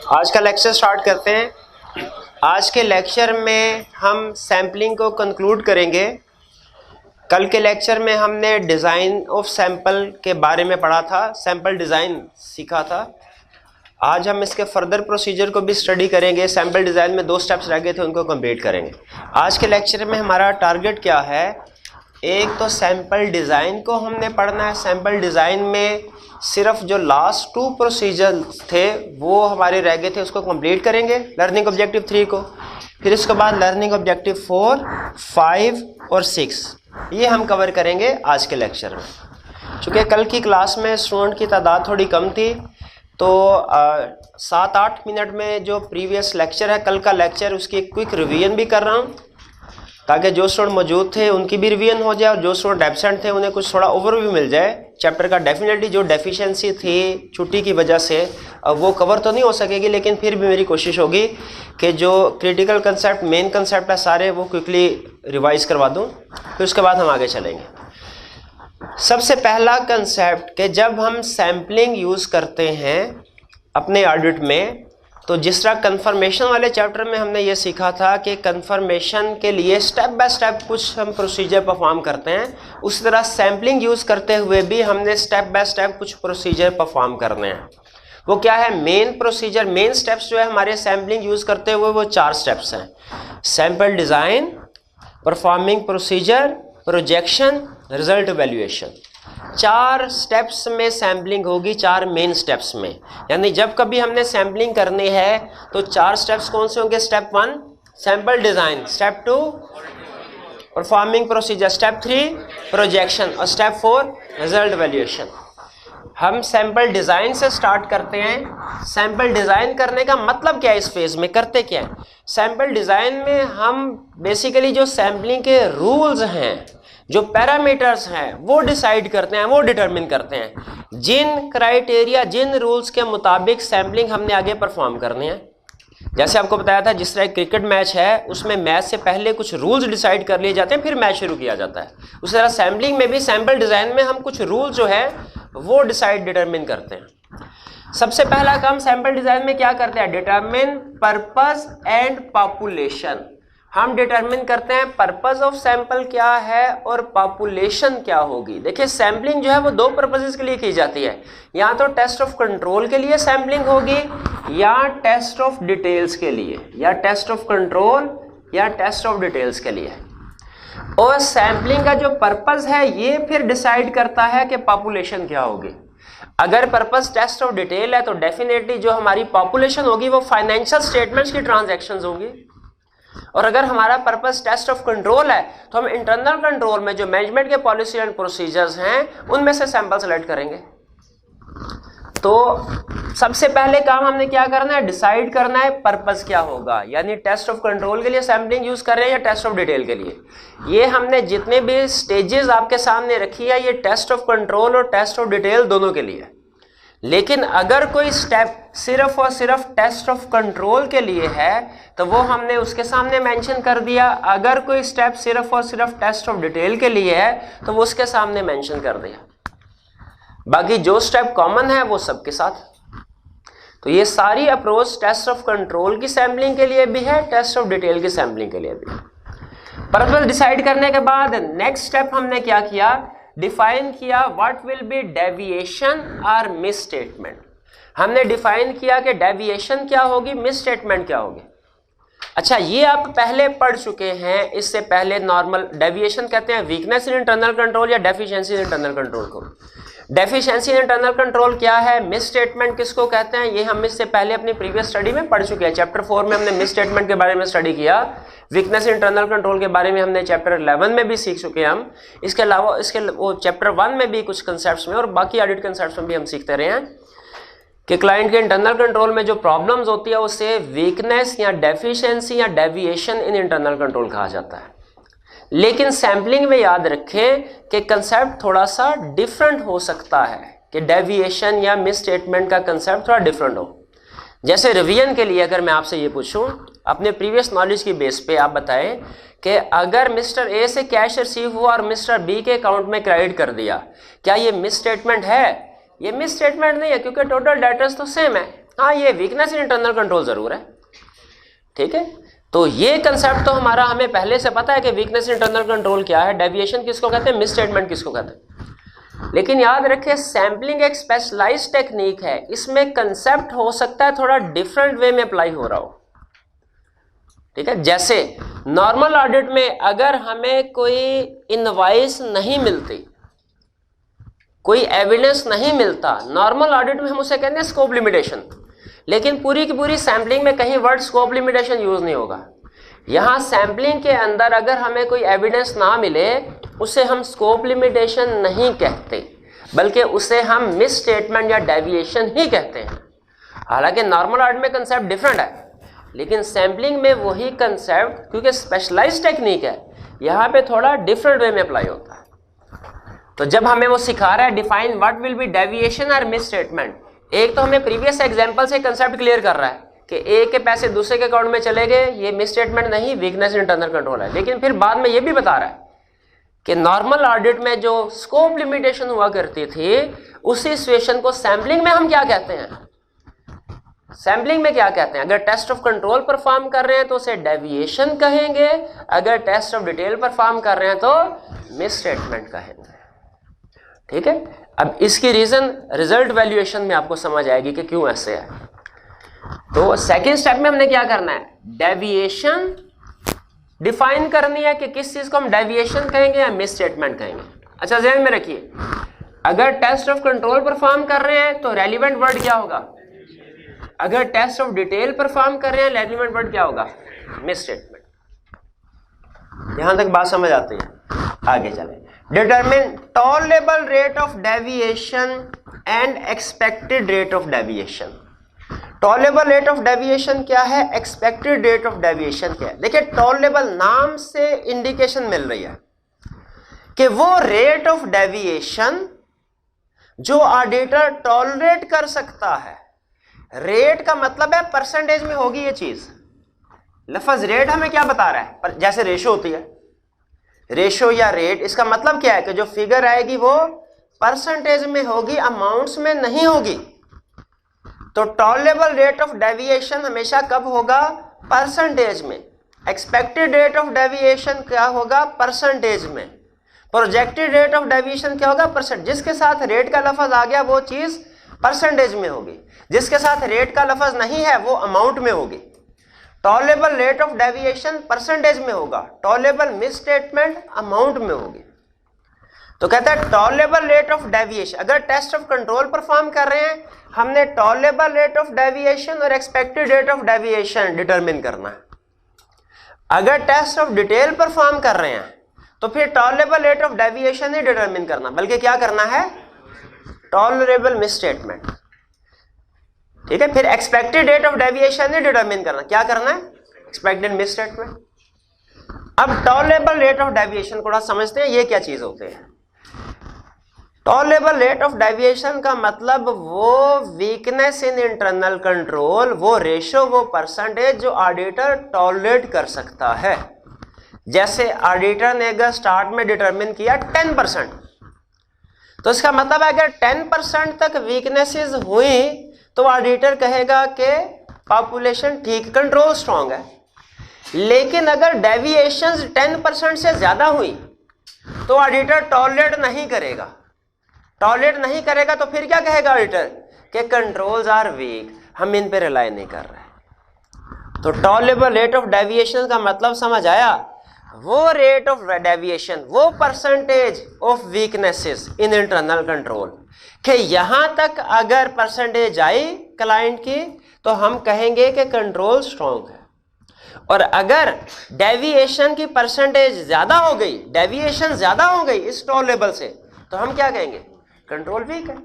आज का lecture start करते हैं। आज के लेक्चर में हम सैम्पलिंग को कंक्लूड करेंगे। कल के लेक्चर में हमने डिज़ाइन ऑफ सैंपल के बारे में पढ़ा था, सैंपल डिज़ाइन सीखा था। आज हम इसके फर्दर प्रोसीजर को भी स्टडी करेंगे। सैंपल डिज़ाइन में 2 स्टेप्स रह गए थे, उनको कंप्लीट करेंगे। आज के लेक्चर में हमारा टारगेट क्या है? एक तो सैंपल डिज़ाइन को हमने पढ़ना है। सैंपल डिज़ाइन में सिर्फ जो लास्ट 2 प्रोसीजर थे वो हमारे रह गए थे, उसको कंप्लीट करेंगे, लर्निंग ऑब्जेक्टिव 3 को। फिर इसके बाद लर्निंग ऑब्जेक्टिव 4, 5 और 6 ये हम कवर करेंगे आज के लेक्चर में। चूँकि कल की क्लास में स्टूडेंट की तादाद थोड़ी कम थी, तो 7-8 मिनट में जो प्रीवियस लेक्चर है, कल का लेक्चर, उसकी एक क्विक रिवीजन भी कर रहा हूँ ताकि जो स्टूडेंट मौजूद थे उनकी भी रिवीजन हो जाए और जो स्टूडेंट एब्सेंट थे उन्हें कुछ थोड़ा ओवरव्यू मिल जाए चैप्टर का। डेफिनेटली जो डेफिशिएंसी थी छुट्टी की वजह से अब वो कवर तो नहीं हो सकेगी, लेकिन फिर भी मेरी कोशिश होगी कि जो क्रिटिकल कंसेप्ट, मेन कंसेप्ट है सारे, वो क्विकली रिवाइज करवा दूँ। फिर उसके बाद हम आगे चलेंगे। सबसे पहला कंसेप्ट कि जब हम सैम्पलिंग यूज़ करते हैं अपने ऑडिट में, तो जिस तरह कंफर्मेशन वाले चैप्टर में हमने ये सीखा था कि कंफर्मेशन के लिए स्टेप बाय स्टेप कुछ हम प्रोसीजर परफॉर्म करते हैं, उसी तरह सैम्पलिंग यूज़ करते हुए भी हमने स्टेप बाय स्टेप कुछ प्रोसीजर परफॉर्म करने हैं। वो क्या है? मेन प्रोसीजर, मेन स्टेप्स जो है हमारे सैम्पलिंग यूज़ करते हुए वो 4 स्टेप्स हैं। Sample design, performing procedure, projection, result evaluation. 4 steps में सैम्पलिंग होगी, 4 मेन स्टेप्स में। यानी जब कभी हमने सैम्पलिंग करनी है तो 4 स्टेप्स कौन से होंगे? Step 1 sample design, step 2 performing procedure, step 3 projection और स्टेप 4 रिजल्ट इवैल्यूएशन। हम सैंपल डिज़ाइन से स्टार्ट करते हैं। सैंपल डिज़ाइन करने का मतलब क्या है? इस फेज़ में करते क्या है? सैंपल डिज़ाइन में हम बेसिकली जो सैम्पलिंग के रूल्स हैं, जो पैरामीटर्स हैं, वो डिसाइड करते हैं, वो डिटरमिन करते हैं जिन क्राइटेरिया, जिन रूल्स के मुताबिक सैम्पलिंग हमने आगे परफॉर्म करनी है। जैसे आपको बताया था, जिस तरह क्रिकेट मैच है उसमें मैच से पहले कुछ रूल्स डिसाइड कर लिए जाते हैं, फिर मैच शुरू किया जाता है। उसी तरह सैम्पलिंग में भी, सैंपल डिज़ाइन में हम कुछ रूल जो है वो डिसाइड, डिटरमिन करते हैं। सबसे पहला काम सैंपल डिज़ाइन में क्या करते हैं? Determine purpose and population. हम डिटरमिन करते हैं पर्पस ऑफ सैंपल क्या है और पॉपुलेशन क्या होगी। देखिए, सैम्पलिंग जो है वो 2 पर्पसेस के लिए की जाती है। या तो टेस्ट ऑफ कंट्रोल के लिए सैम्पलिंग होगी, या टेस्ट ऑफ डिटेल्स के लिए, या टेस्ट ऑफ कंट्रोल या टेस्ट ऑफ डिटेल्स के लिए। और सैम्पलिंग का जो पर्पस है ये फिर डिसाइड करता है कि पॉपुलेशन क्या होगी। अगर पर्पस टेस्ट ऑफ डिटेल है तो डेफिनेटली जो हमारी पॉपुलेशन होगी वो फाइनेंशियल स्टेटमेंट्स की ट्रांजैक्शंस होगी। और अगर हमारा पर्पस टेस्ट ऑफ कंट्रोल है तो हम इंटरनल कंट्रोल में जो मैनेजमेंट के पॉलिसी एंड प्रोसीजर्स हैं उनमें से सैंपल सेलेक्ट करेंगे। तो सबसे पहले काम हमने क्या करना है? डिसाइड करना है पर्पस क्या होगा। यानी टेस्ट ऑफ कंट्रोल के लिए सैम्पलिंग यूज कर रहे हैं या टेस्ट ऑफ डिटेल के लिए। ये हमने जितने भी स्टेजेस आपके सामने रखी है, ये टेस्ट ऑफ कंट्रोल और टेस्ट ऑफ डिटेल दोनों के लिए। लेकिन अगर कोई स्टेप सिर्फ और सिर्फ टेस्ट ऑफ कंट्रोल के लिए है तो वो हमने उसके सामने मेंशन कर दिया। अगर कोई स्टेप सिर्फ और सिर्फ टेस्ट ऑफ डिटेल के लिए है तो वो उसके सामने मेंशन कर दिया। बाकी जो स्टेप कॉमन है वो सबके साथ। तो ये सारी अप्रोच टेस्ट ऑफ कंट्रोल की सैम्पलिंग के लिए भी है, टेस्ट ऑफ डिटेल की सैम्पलिंग के लिए भी है। पर्पस डिसाइड करने के बाद नेक्स्ट स्टेप हमने क्या किया? डिफाइन किया व्हाट विल बी डेविएशन और मिस स्टेटमेंट। हमने डिफाइन किया कि डेविएशन क्या होगी, मिस स्टेटमेंट क्या होगी। अच्छा, ये आप पहले पढ़ चुके हैं। इससे पहले नॉर्मल डेविएशन कहते हैं वीकनेस इन इंटरनल कंट्रोल या डेफिशिएंसी इन इंटरनल कंट्रोल को। डेफिशिएंसी इन इंटरनल कंट्रोल क्या है, मिस स्टेटमेंट किसको कहते हैं, ये हम इससे पहले अपनी प्रीवियस स्टडी में पढ़ चुके हैं। चैप्टर 4 में हमने मिस स्टेटमेंट के बारे में स्टडी किया। वीकनेस इन इंटरनल कंट्रोल के बारे में हमने चैप्टर 11 में भी सीख चुके हैं हम। इसके अलावा वो चैप्टर 1 में भी कुछ कंसेप्ट्स में और बाकी ऑडिट कंसेप्ट्स में भी हम सीखते रहे हैं कि क्लाइंट के इंटरनल कंट्रोल में जो प्रॉब्लम्स होती है उसे वीकनेस या डेफिशिएंसी या डेविएशन इन इंटरनल कंट्रोल कहा जाता है। लेकिन सैम्पलिंग में याद रखें कि कंसेप्ट थोड़ा सा डिफरेंट हो सकता है, कि डेविएशन या मिस स्टेटमेंट का कंसेप्ट थोड़ा डिफरेंट हो। जैसे रिवीजन के लिए अगर मैं आपसे ये पूछूं, अपने प्रीवियस नॉलेज की बेस पे आप बताएं कि अगर मिस्टर ए से कैश रिसीव हुआ और मिस्टर बी के अकाउंट में क्रेडिट कर दिया, क्या ये मिस स्टेटमेंट है? ये मिस स्टेटमेंट नहीं है, क्योंकि टोटल डेटर्स तो सेम है। हाँ, ये वीकनेस इन इंटरनल कंट्रोल जरूर है, ठीक है। तो ये कंसेप्ट तो हमें पहले से पता है कि वीकनेस इन इंटरनल कंट्रोल क्या है, डेविएशन किसको कहते हैं, मिस स्टेटमेंट किसको कहते हैं। लेकिन याद रखें, सैम्पलिंग एक स्पेशलाइज्ड टेक्निक है, इसमें कंसेप्ट हो सकता है थोड़ा डिफरेंट वे में अप्लाई हो रहा हो, ठीक है। जैसे नॉर्मल ऑडिट में अगर हमें कोई इनवॉइस नहीं मिलती, कोई एविडेंस नहीं मिलता, नॉर्मल ऑडिट में हम उसे कहते हैं स्कोप लिमिटेशन। लेकिन पूरी की पूरी सैम्पलिंग में कहीं वर्ड स्कोप लिमिटेशन यूज नहीं होगा। यहां सैम्पलिंग के अंदर अगर हमें कोई एविडेंस ना मिले, उसे हम स्कोप लिमिटेशन नहीं कहते, बल्कि उसे हम मिस स्टेटमेंट या डेविएशन ही कहते हैं। हालांकि नॉर्मल ऑडिट में कंसेप्ट डिफरेंट है, लेकिन सैम्पलिंग में वही कंसेप्ट, क्योंकि स्पेशलाइज्ड टेक्निक है, यहाँ पे थोड़ा डिफरेंट वे में अप्लाई होता है। तो जब हमें वो सिखा रहा है define what will be deviation और मिस स्टेटमेंट, एक तो हमें प्रीवियस एग्जांपल से कंसेप्ट क्लियर कर रहा है कि ए के पैसे दूसरे के अकाउंट में चले गए, ये मिस स्टेटमेंट नहीं, वीकनेस इंटरनल कंट्रोल है। लेकिन फिर बाद में ये भी बता रहा है कि नॉर्मल ऑडिट में जो स्कोप लिमिटेशन हुआ करती थी, उसी सिचुएशन को सैम्पलिंग में हम क्या कहते हैं, सैम्पलिंग में क्या कहते हैं। अगर टेस्ट ऑफ कंट्रोल परफॉर्म कर रहे हैं तो उसे डेविएशन कहेंगे, अगर टेस्ट ऑफ डिटेल परफॉर्म कर रहे हैं तो मिस स्टेटमेंट कहेंगे, ठीक है। अब इसकी रीजन रिजल्ट वैल्यूएशन में आपको समझ आएगी कि क्यों ऐसे है। तो सेकंड स्टेप में हमने क्या करना है, डेविएशन डिफाइन करनी है कि किस चीज को हम डेविएशन कहेंगे या मिस स्टेटमेंट कहेंगे। अच्छा, ध्यान में रखिए, अगर टेस्ट ऑफ कंट्रोल परफॉर्म कर रहे हैं तो रेलिवेंट वर्ड क्या होगा, अगर टेस्ट ऑफ डिटेल परफॉर्म कर रहे हैं रेलिवेंट वर्ड क्या होगा, मिस स्टेटमेंट। यहां तक बात समझ आती है, आगे चलें। Determine tolerable rate of deviation and expected rate of deviation. Tolerable rate of deviation क्या है, एक्सपेक्टेड रेट ऑफ डेविएशन क्या है। देखिए, टॉलरेबल नाम से इंडिकेशन मिल रही है कि वो रेट ऑफ डेविएशन जो ऑडिटर टॉलरेट कर सकता है। रेट का मतलब है परसेंटेज में होगी ये चीज। लफ्ज रेट हमें क्या बता रहा है, पर जैसे रेशो होती है, रेशो या रेट, इसका मतलब क्या है कि जो फिगर आएगी वो परसेंटेज में होगी, अमाउंट्स में नहीं होगी। तो टॉलरेबल रेट ऑफ डेविएशन हमेशा कब होगा, परसेंटेज में। एक्सपेक्टेड रेट ऑफ डेविएशन क्या होगा, परसेंटेज में। प्रोजेक्टेड रेट ऑफ डेविएशन क्या होगा, परसेंट। जिसके साथ रेट का लफ्ज आ गया वो चीज परसेंटेज में होगी, जिसके साथ रेट का लफ्ज नहीं है वो अमाउंट में होगी। Tolerable rate of deviation percentage में होगा, टॉलरेबल मिस स्टेटमेंट अमाउंट में होगी। तो कहता है टॉलरेबल रेट ऑफ डेविएशन, अगर टेस्ट ऑफ कंट्रोल परफॉर्म कर रहे हैं, हमने टॉलरेबल रेट ऑफ डेविएशन और expected rate of deviation determine करना है। अगर टेस्ट ऑफ डिटेल परफॉर्म कर रहे हैं तो फिर tolerable rate of deviation he determine करना, बल्कि क्या करना है, टॉलरेबल मिस स्टेटमेंट, ठीक है। फिर expected rate of deviation he determine करना, क्या करना है, एक्सपेक्टेड मिस स्टेटमेंट। अब टॉलरेबल रेट ऑफ डेविएशन को समझते हैं, ये क्या चीज होते हैं। टॉलरेबल रेट ऑफ डेविएशन का मतलब वो वीकनेस इन इंटरनल कंट्रोल, वो रेशो, वो परसेंटेज जो ऑडिटर टॉलरेट कर सकता है। जैसे ऑडिटर ने अगर स्टार्ट में डिटरमिन किया 10%, तो इसका मतलब है अगर 10% तक वीकनेसेस हुई तो ऑडिटर कहेगा कि पॉपुलेशन ठीक, कंट्रोल स्ट्रांग है। लेकिन अगर डेविएशंस 10% से ज्यादा हुई तो ऑडिटर टॉलरेट नहीं करेगा। टॉलरेट नहीं करेगा तो फिर क्या कहेगा ऑडिटर कि कंट्रोल्स आर वीक, हम इन पे रिलाई नहीं कर रहे। तो टॉलरेबल रेट ऑफ डेविएशन का मतलब समझ आया, वो रेट ऑफ डेविएशन, वो percentage of weaknesses in internal control, कि यहां तक अगर परसेंटेज आई क्लाइंट की तो हम कहेंगे कि कंट्रोल स्ट्रांग है। और अगर डेविएशन की परसेंटेज ज्यादा हो गई, डेविएशन ज्यादा हो गई इस टॉलरेबल से, तो हम क्या कहेंगे, कंट्रोल वीक है।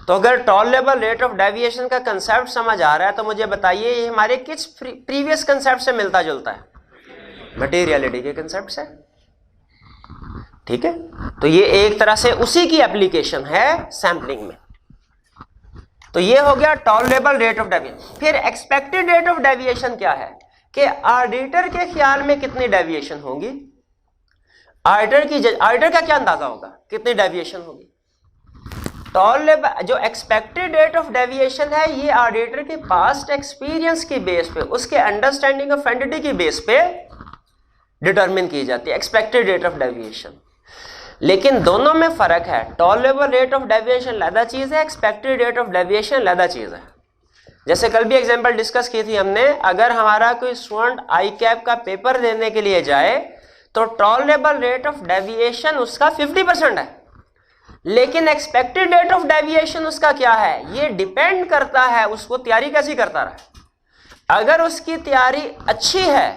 तो अगर टॉलरेबल रेट ऑफ डेविएशन का कंसेप्ट समझ आ रहा है तो मुझे बताइए ये हमारे किस प्रीवियस कंसेप्ट से मिलता जुलता है, मटेरियलिटी के कंसेप्ट से, ठीक है। तो ये एक तरह से उसी की एप्लीकेशन है सैम्पलिंग में। तो ये हो गया टॉलरेबल रेट ऑफ डेविएशन। फिर एक्सपेक्टेड रेट ऑफ डेविएशन क्या है कि ऑडिटर के ख्याल में कितनी डेविएशन होगी, ऑडिटर का क्या अंदाजा होगा कितनी डेविएशन होगी। टॉलरेबल जो एक्सपेक्टेड रेट ऑफ डेविएशन है ये ऑडिटर के पास्ट एक्सपीरियंस की बेस पे, उसके अंडरस्टैंडिंग ऑफ एंटिटी की बेस पे डिटरमिन की जाती है एक्सपेक्टेड रेट ऑफ डेविएशन। लेकिन दोनों में फर्क है, टॉलरेबल रेट ऑफ डेविएशन अलग चीज है, एक्सपेक्टेड रेट ऑफ डेविएशन अलग चीज है। जैसे कल भी एग्जांपल डिस्कस की थी हमने, अगर हमारा कोई स्टूडेंट आई कैप का पेपर देने के लिए जाए तो टॉलरेबल रेट ऑफ डेविएशन उसका 50% है, लेकिन एक्सपेक्टेड रेट ऑफ डेविएशन उसका क्या है, ये डिपेंड करता है उसको तैयारी कैसी करता रहा। अगर उसकी तैयारी अच्छी है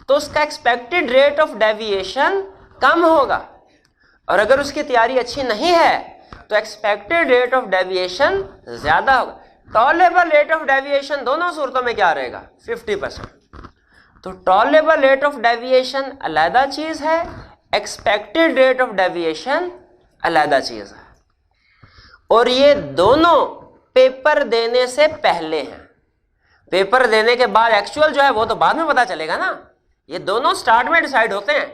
तो उसका एक्सपेक्टेड रेट ऑफ डेविएशन कम होगा, और अगर उसकी तैयारी अच्छी नहीं है तो एक्सपेक्टेड रेट ऑफ डेविएशन ज्यादा होगा। टॉलरेबल रेट ऑफ डेविएशन दोनों सूरतों में क्या रहेगा, 50%। तो टॉलरेबल रेट ऑफ डेविएशन अलग चीज है, एक्सपेक्टेड रेट ऑफ डेविएशन अलग चीज है, और ये दोनों पेपर देने से पहले हैं। पेपर देने के बाद एक्चुअल जो है वो तो बाद में पता चलेगा ना, ये दोनों स्टार्ट में डिसाइड होते हैं।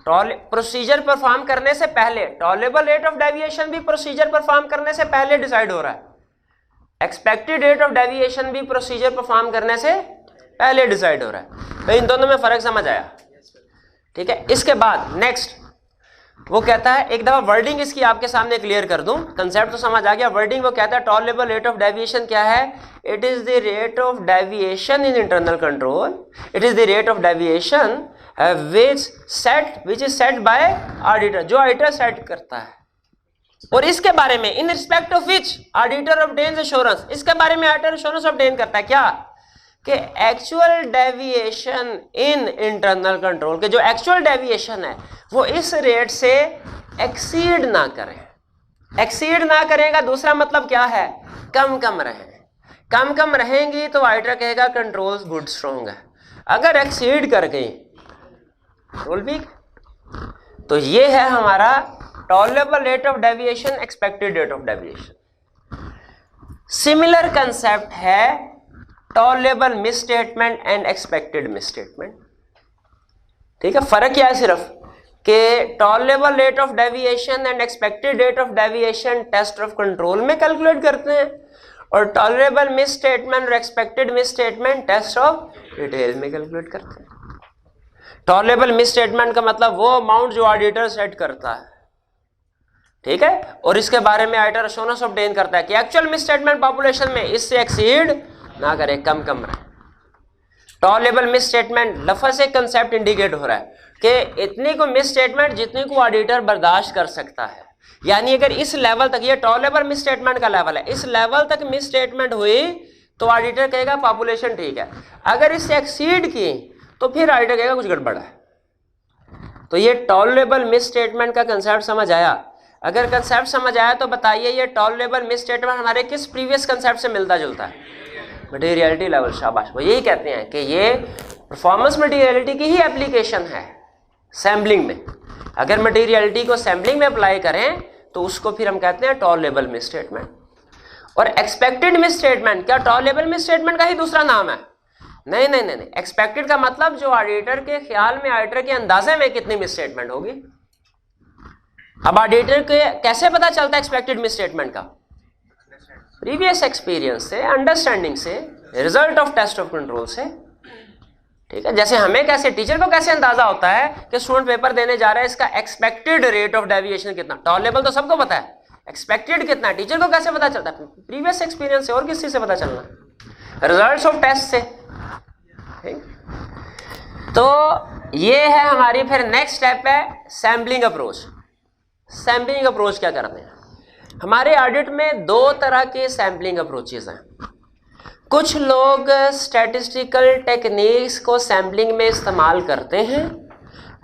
प्रोसीजर परफॉर्म करने से पहले टॉलरेबल रेट ऑफ डेविएशन भी प्रोसीजर परफॉर्म करने से पहले डिसाइड हो रहा है, एक्सपेक्टेड रेट ऑफ डेविएशन भी प्रोसीजर परफॉर्म करने से पहले डिसाइड हो रहा है। तो इन दोनों में फर्क समझ आया, ठीक है। इसके बाद नेक्स्ट वो कहता है, एक दफा वर्डिंग इसकी आपके सामने क्लियर कर दूं, कंसेप्ट तो समझ आ गया। वर्डिंग वो कहता है टॉलरेबल रेट ऑफ डेविएशन क्या है, it is the rate of deviation in internal control, it is the rate of deviation which is set bye auditor, जो ऑडिटर सेट करता है, और इसके बारे में in respect of which auditor obtains assurance, इसके बारे में ऑडिटर एश्योरेंस ऑब्टेन करता है क्या, कि actual deviation in internal control के जो एक्चुअल डेविएशन है वो इस रेट से एक्सीड ना करें। एक्सीड ना करेगा दूसरा मतलब क्या है, कम कम रहें, कम कम रहेंगी तो ऑडिटर कहेगा कंट्रोल्स गुड स्ट्रॉन्ग है। अगर एक्सीड कर गई कंट्रोल वीक। तो ये है हमारा tolerable rate of deviation, expected rate of deviation. Similar concept है tolerable misstatement and expected misstatement, ठीक है। फर्क क्या है सिर्फ कि tolerable rate of deviation and expected rate of deviation test of control में कैलकुलेट करते हैं, और टॉलरेबल मिसस्टेटमेंट और expected misstatement test of detail में कैलकुलेट करते हैं। टॉलरेबल मिसस्टेटमेंट का मतलब वो अमाउंट जो ऑडिटर सेट करता है, ठीक है, और इसके बारे में ऑडिटर एश्योरेंस ऑब्टेन करता है कि एक्चुअल मिसस्टेटमेंट पॉपुलेशन में इससे एक्सीड ना करे, कम कम रहे। टॉलरेबल मिसस्टेटमेंट लफ्ज से कंसेप्ट इंडिकेट हो रहा है कि इतनी को मिसस्टेटमेंट जितनी को ऑडिटर बर्दाश्त कर सकता है, यानी अगर इस लेवल तक, ये टॉलरेबल मिसस्टेटमेंट का लेवल है, इस लेवल तक मिसस्टेटमेंट हुई तो ऑडिटर कहेगा पॉपुलेशन ठीक है। अगर इससे एक्सीड की तो फिर ऑडिटर कहेगा कुछ गड़बड़ है। तो ये टॉलरेबल मिसस्टेटमेंट का कंसेप्ट समझ आया? अगर कंसेप्ट समझ आया तो बताइए ये टॉलरेबल मिसस्टेटमेंट हमारे किस प्रीवियस कंसेप्ट से मिलता जुलता है? Materiality level. शाबाश, वो यही कहते हैं कि ये परफॉर्मेंस मटेरियलिटी की ही एप्लीकेशन है सैम्पलिंग में। अगर मटेरियलिटी को सैम्पलिंग में अप्लाई करें तो उसको फिर हम कहते हैं टॉलरेबल मिसस्टेटमेंट। और एक्सपेक्टेड मिसस्टेटमेंट क्या टॉलरेबल मिसस्टेटमेंट का ही दूसरा नाम है? नहीं नहीं नहीं नहीं, एक्सपेक्टेड का मतलब जो ऑडिटर के ख्याल में, ऑडिटर के अंदाजे में कितनी मिसस्टेटमेंट होगी। अब ऑडिटर के कैसे पता चलता है एक्सपेक्टेड मिसस्टेटमेंट का? प्रीवियस एक्सपीरियंस से, अंडरस्टैंडिंग से, result of test of control से, ठीक है। जैसे हमें कैसे, टीचर को कैसे अंदाजा होता है कि स्टूडेंट पेपर देने जा रहा है, इसका एक्सपेक्टेड रेट ऑफ डेविएशन कितना? टॉलरेबल तो सबको पता है, एक्सपेक्टेड कितना, टीचर को कैसे पता चलता है? प्रीवियस एक्सपीरियंस से। और किस चीज से पता चलना? रिजल्ट्स ऑफ टेस्ट से। तो ये है हमारी फिर नेक्स्ट स्टेप है सैम्पलिंग अप्रोच। सैम्पलिंग अप्रोच क्या करते हैं? हमारे ऑडिट में दो तरह के सैम्पलिंग अप्रोचेस हैं। कुछ लोग स्टैटिस्टिकल टेक्निक्स को सैम्पलिंग में इस्तेमाल करते हैं,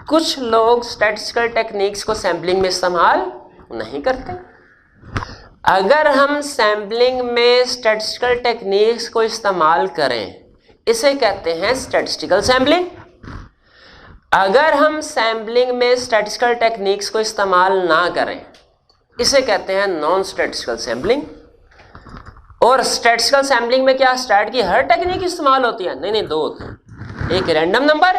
कुछ लोग स्टैटिस्टिकल टेक्निक्स को सैम्पलिंग में इस्तेमाल नहीं करते। अगर हम सैम्पलिंग में स्टैटिस्टिकल टेक्निक्स को इस्तेमाल करें इसे कहते हैं स्टैटिस्टिकल सैम्पलिंग। अगर हम सैम्पलिंग में स्टैटिस्टिकल टेक्निक्स को इस्तेमाल ना करें इसे कहते हैं नॉन स्टैटिस्टिकल सैम्पलिंग। और स्टैटिस्टिकल सैम्पलिंग में क्या स्टैट की हर टेक्निक इस्तेमाल होती है? नहीं नहीं, दो होती हैं, एक रैंडम नंबर,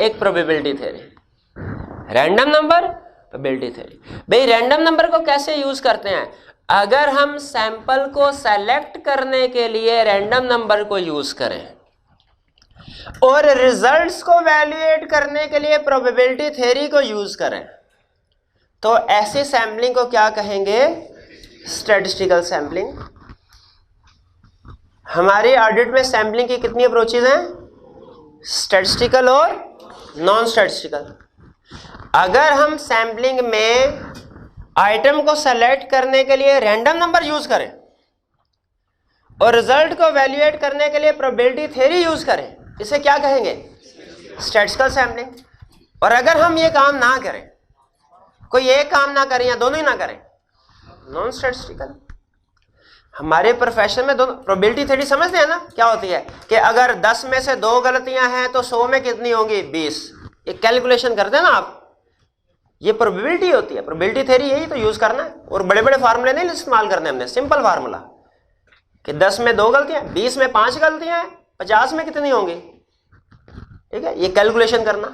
एक probability theory. Random number, probability theory. भाई रैंडम नंबर को कैसे यूज करते हैं? अगर हम सैंपल को सेलेक्ट करने के लिए रैंडम नंबर को यूज करें और रिजल्ट्स को वैल्यूएट करने के लिए प्रोबेबिलिटी थ्योरी को यूज करें, तो ऐसी सैम्पलिंग को क्या कहेंगे? Statistical sampling. हमारी ऑडिट में सैम्पलिंग की कितनी अप्रोचेज हैं? स्टैटिस्टिकल और नॉन स्टैटिस्टिकल। अगर हम सैम्पलिंग में आइटम को सेलेक्ट करने के लिए रैंडम नंबर यूज करें और रिजल्ट को वैल्यूएट करने के लिए प्रोबेबिलिटी थ्योरी यूज करें, इसे क्या कहेंगे? Statistical sampling. और अगर हम ये काम ना करें, कोई एक काम ना करें या दोनों ही ना करें, नॉन स्टैटिस्टिकल। हमारे प्रोफेशन में दोनों प्रोबेबिलिटी थ्योरी समझते हैं ना, क्या होती है कि अगर 10 में से 2 गलतियां हैं तो 100 में कितनी होंगी? 20। ये कैलकुलेशन करते हैं ना आप, ये प्रोबेबिलिटी होती है। प्रोबेबिलिटी थ्योरी यही तो यूज करना है, और बड़े बड़े फार्मूले नहीं इस्तेमाल करने हमने, सिंपल फार्मूला कि 10 में 2 गलतियां, 20 में 5 गलतियां हैं, 50 में कितनी होंगी? ठीक है, ये कैलकुलेशन करना,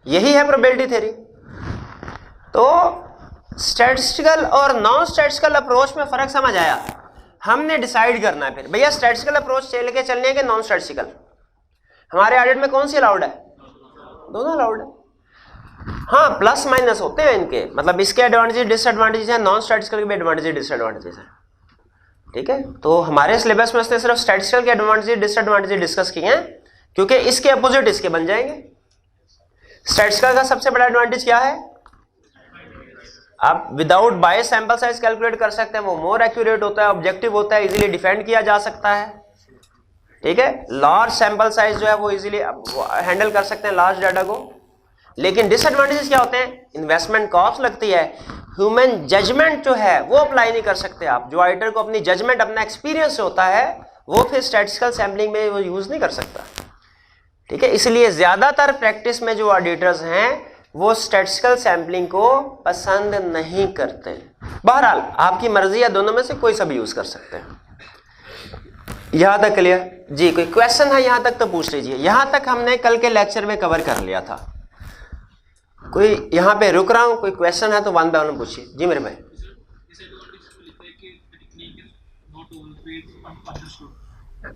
यही है प्रोबेबिलिटी थ्योरी। तो स्टैटिस्टिकल और नॉन स्टैटिस्टिकल अप्रोच में फर्क समझ आया? हमने डिसाइड करना है फिर भैया स्टैटिस्टिकल अप्रोच लेके चलने है कि नॉन स्टैटिस्टिकल। हमारे ऑडिट में कौन सी अलाउड है? दोनों अलाउड है। हाँ, प्लस माइनस होते हैं इनके, मतलब इसके एडवांटेज डिसएडवांटेज है, नॉन स्टैटिस्टिकल के भी एडवांटेज डिसएडवांटेज है। ठीक है, तो हमारे सिलेबस में से सिर्फ स्टैटिस्टिकल के एडवांटेज डिसएडवांटेज डिस्कस किए हैं, क्योंकि इसके अपोजिट इसके बन जाएंगे। स्टैटिस्टिकल का सबसे बड़ा एडवांटेज क्या है? आप विदाउट बायस सैंपल साइज कैलकुलेट कर सकते हैं, वो मोर एक्यूरेट होता है, ऑब्जेक्टिव होता है, इजीली डिफेंड किया जा सकता है। ठीक है, लार्ज सैंपल साइज जो है वो इजीली हैंडल कर सकते हैं लार्ज डाटा को। लेकिन डिसएडवांटेजेस क्या होते हैं? इन्वेस्टमेंट कॉस्ट लगती है, ह्यूमन जजमेंट जो है वो अप्लाई नहीं कर सकते आप। जो ऑडिटर को अपनी जजमेंट, अपना एक्सपीरियंस होता है, वो फिर स्टैटिस्टिकल सैम्पलिंग में वो यूज नहीं कर सकता। ठीक है, इसलिए ज्यादातर प्रैक्टिस में जो ऑडिटर्स हैं वो स्टैटिस्टिकल सैम्पलिंग को पसंद नहीं करते। बहरहाल आपकी मर्जी है, दोनों में से कोई सा भी यूज कर सकते हैं। यहां तक क्लियर जी? कोई क्वेश्चन है यहां तक तो पूछ लीजिए। यहां तक हमने कल के लेक्चर में कवर कर लिया था। कोई यहां पे रुक रहा हूं, कोई क्वेश्चन है तो वन बाय वन पूछिए। जी मेरे भाई।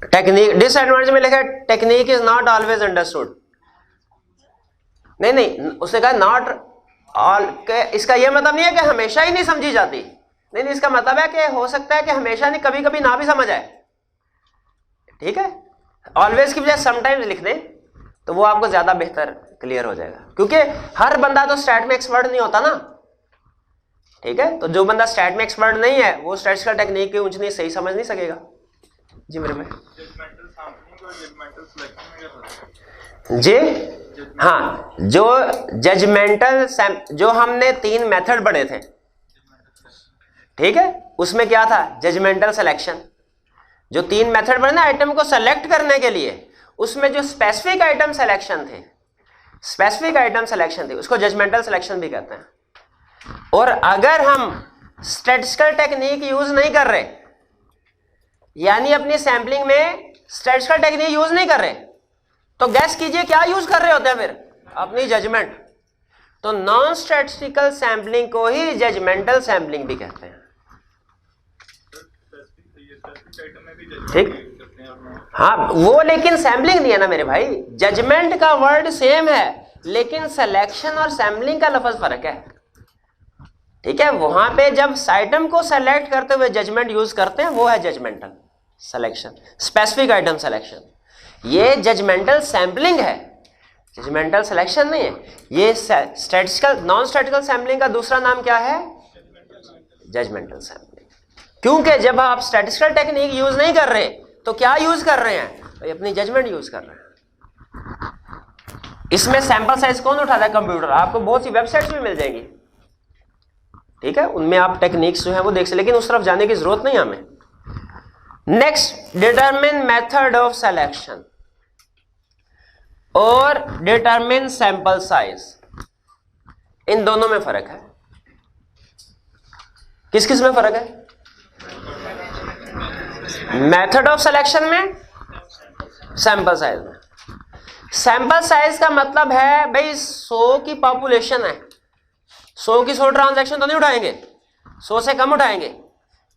टेक्निक डिसएडवांटेज में लिखा है technique is not always understood. नहीं, उसने कहा नॉट ऑल के, इसका यह मतलब नहीं है कि हमेशा ही नहीं समझी जाती। नहीं, इसका मतलब है कि हो सकता है कि हमेशा नहीं, कभी कभी ना भी समझ आए। ठीक है, ऑलवेज की बजाय समटाइम्स लिख दें तो वो आपको ज्यादा बेहतर क्लियर हो जाएगा, क्योंकि हर बंदा तो स्टैट में एक्सपर्ट नहीं होता ना। ठीक है, तो जो बंदा स्टैट में एक्सपर्ट नहीं है वो स्टैटिस्टिकल टेक्निक की ऊंच नीच सही समझ नहीं सकेगा। जी मेरे भाई। जी हाँ, जो जजमेंटल जो हमने 3 मेथड पढ़े थे, ठीक है, उसमें क्या था? Judgmental selection. जो 3 मेथड पढ़े ना आइटम को सेलेक्ट करने के लिए, उसमें जो स्पेसिफिक आइटम सिलेक्शन थे, उसको जजमेंटल सिलेक्शन भी कहते हैं। और अगर हम स्टैटिस्टिकल टेक्निक यूज नहीं कर रहे, यानी अपनी सैंपलिंग में स्टैटिस्टिकल टेक्निक यूज नहीं कर रहे, तो गैस कीजिए क्या यूज कर रहे होते हैं फिर? अपनी जजमेंट। तो नॉन स्टैटिस्टिकल सैंपलिंग को ही जजमेंटल सैंपलिंग भी कहते हैं। ठीक, हाँ वो लेकिन सैंपलिंग नहीं है ना मेरे भाई। जजमेंट का वर्ड सेम है, लेकिन सिलेक्शन और सैंपलिंग का लफ्ज फर्क है। ठीक है, वहां पे जब आइटम को सेलेक्ट करते हुए जजमेंट यूज करते हैं, वो है judgmental selection, specific item selection. ये जजमेंटल सैंपलिंग है, जजमेंटल सिलेक्शन नहीं है। ये स्टैटिस्टिकल नॉन स्टैटिस्टिकल सैंपलिंग का दूसरा नाम क्या है? Judgmental sampling. क्योंकि जब आप स्टैटिस्टिकल टेक्निक यूज नहीं कर रहे तो क्या यूज कर रहे हैं? तो अपनी जजमेंट यूज कर रहे हैं। इसमें सैंपल साइज कौन उठाता है? कंप्यूटर। आपको बहुत सी वेबसाइट्स भी मिल जाएंगी, ठीक है, उनमें आप टेक्निक्स जो है वो देख सकते, लेकिन उस तरफ जाने की जरूरत नहीं हमें। Next, determine method of selection और डिटरमिन सैंपल साइज, इन दोनों में फर्क है। किस किस में फर्क है? मेथड ऑफ सिलेक्शन में, सैंपल साइज में। सैंपल साइज का मतलब है भाई 100 की पॉपुलेशन है, 100 की 100 ट्रांजैक्शन तो नहीं उठाएंगे, 100 से कम उठाएंगे।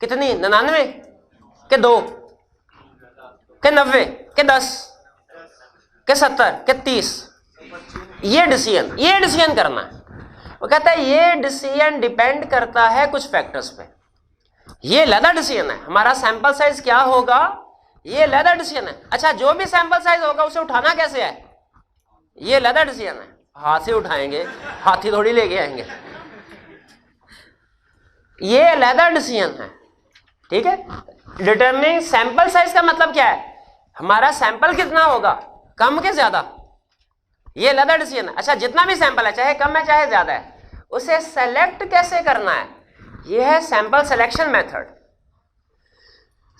कितनी, 99 के 2 के 90 के 10 के 70 के 30, ये डिसीजन करना है। वो कहता है ये डिसीजन डिपेंड करता है कुछ फैक्टर्स पे, ये लैदा डिसीजन है, हमारा सैंपल साइज क्या होगा, ये लैदा डिसीजन है। अच्छा, जो भी सैंपल साइज होगा उसे उठाना कैसे है, ये लैदा डिसीजन है, हाथ से उठाएंगे, हाथी थोड़ी लेके आएंगे, ये लैदा डिसीजन है। ठीक है, डिटरमिनिंग सैंपल साइज का मतलब क्या है, हमारा सैंपल कितना होगा, कम के ज्यादा, ये लैदा डिसीजन है। अच्छा, जितना भी सैंपल है, चाहे कम है चाहे ज्यादा है, उसे सेलेक्ट कैसे करना है, यह है सैंपल सिलेक्शन मेथड।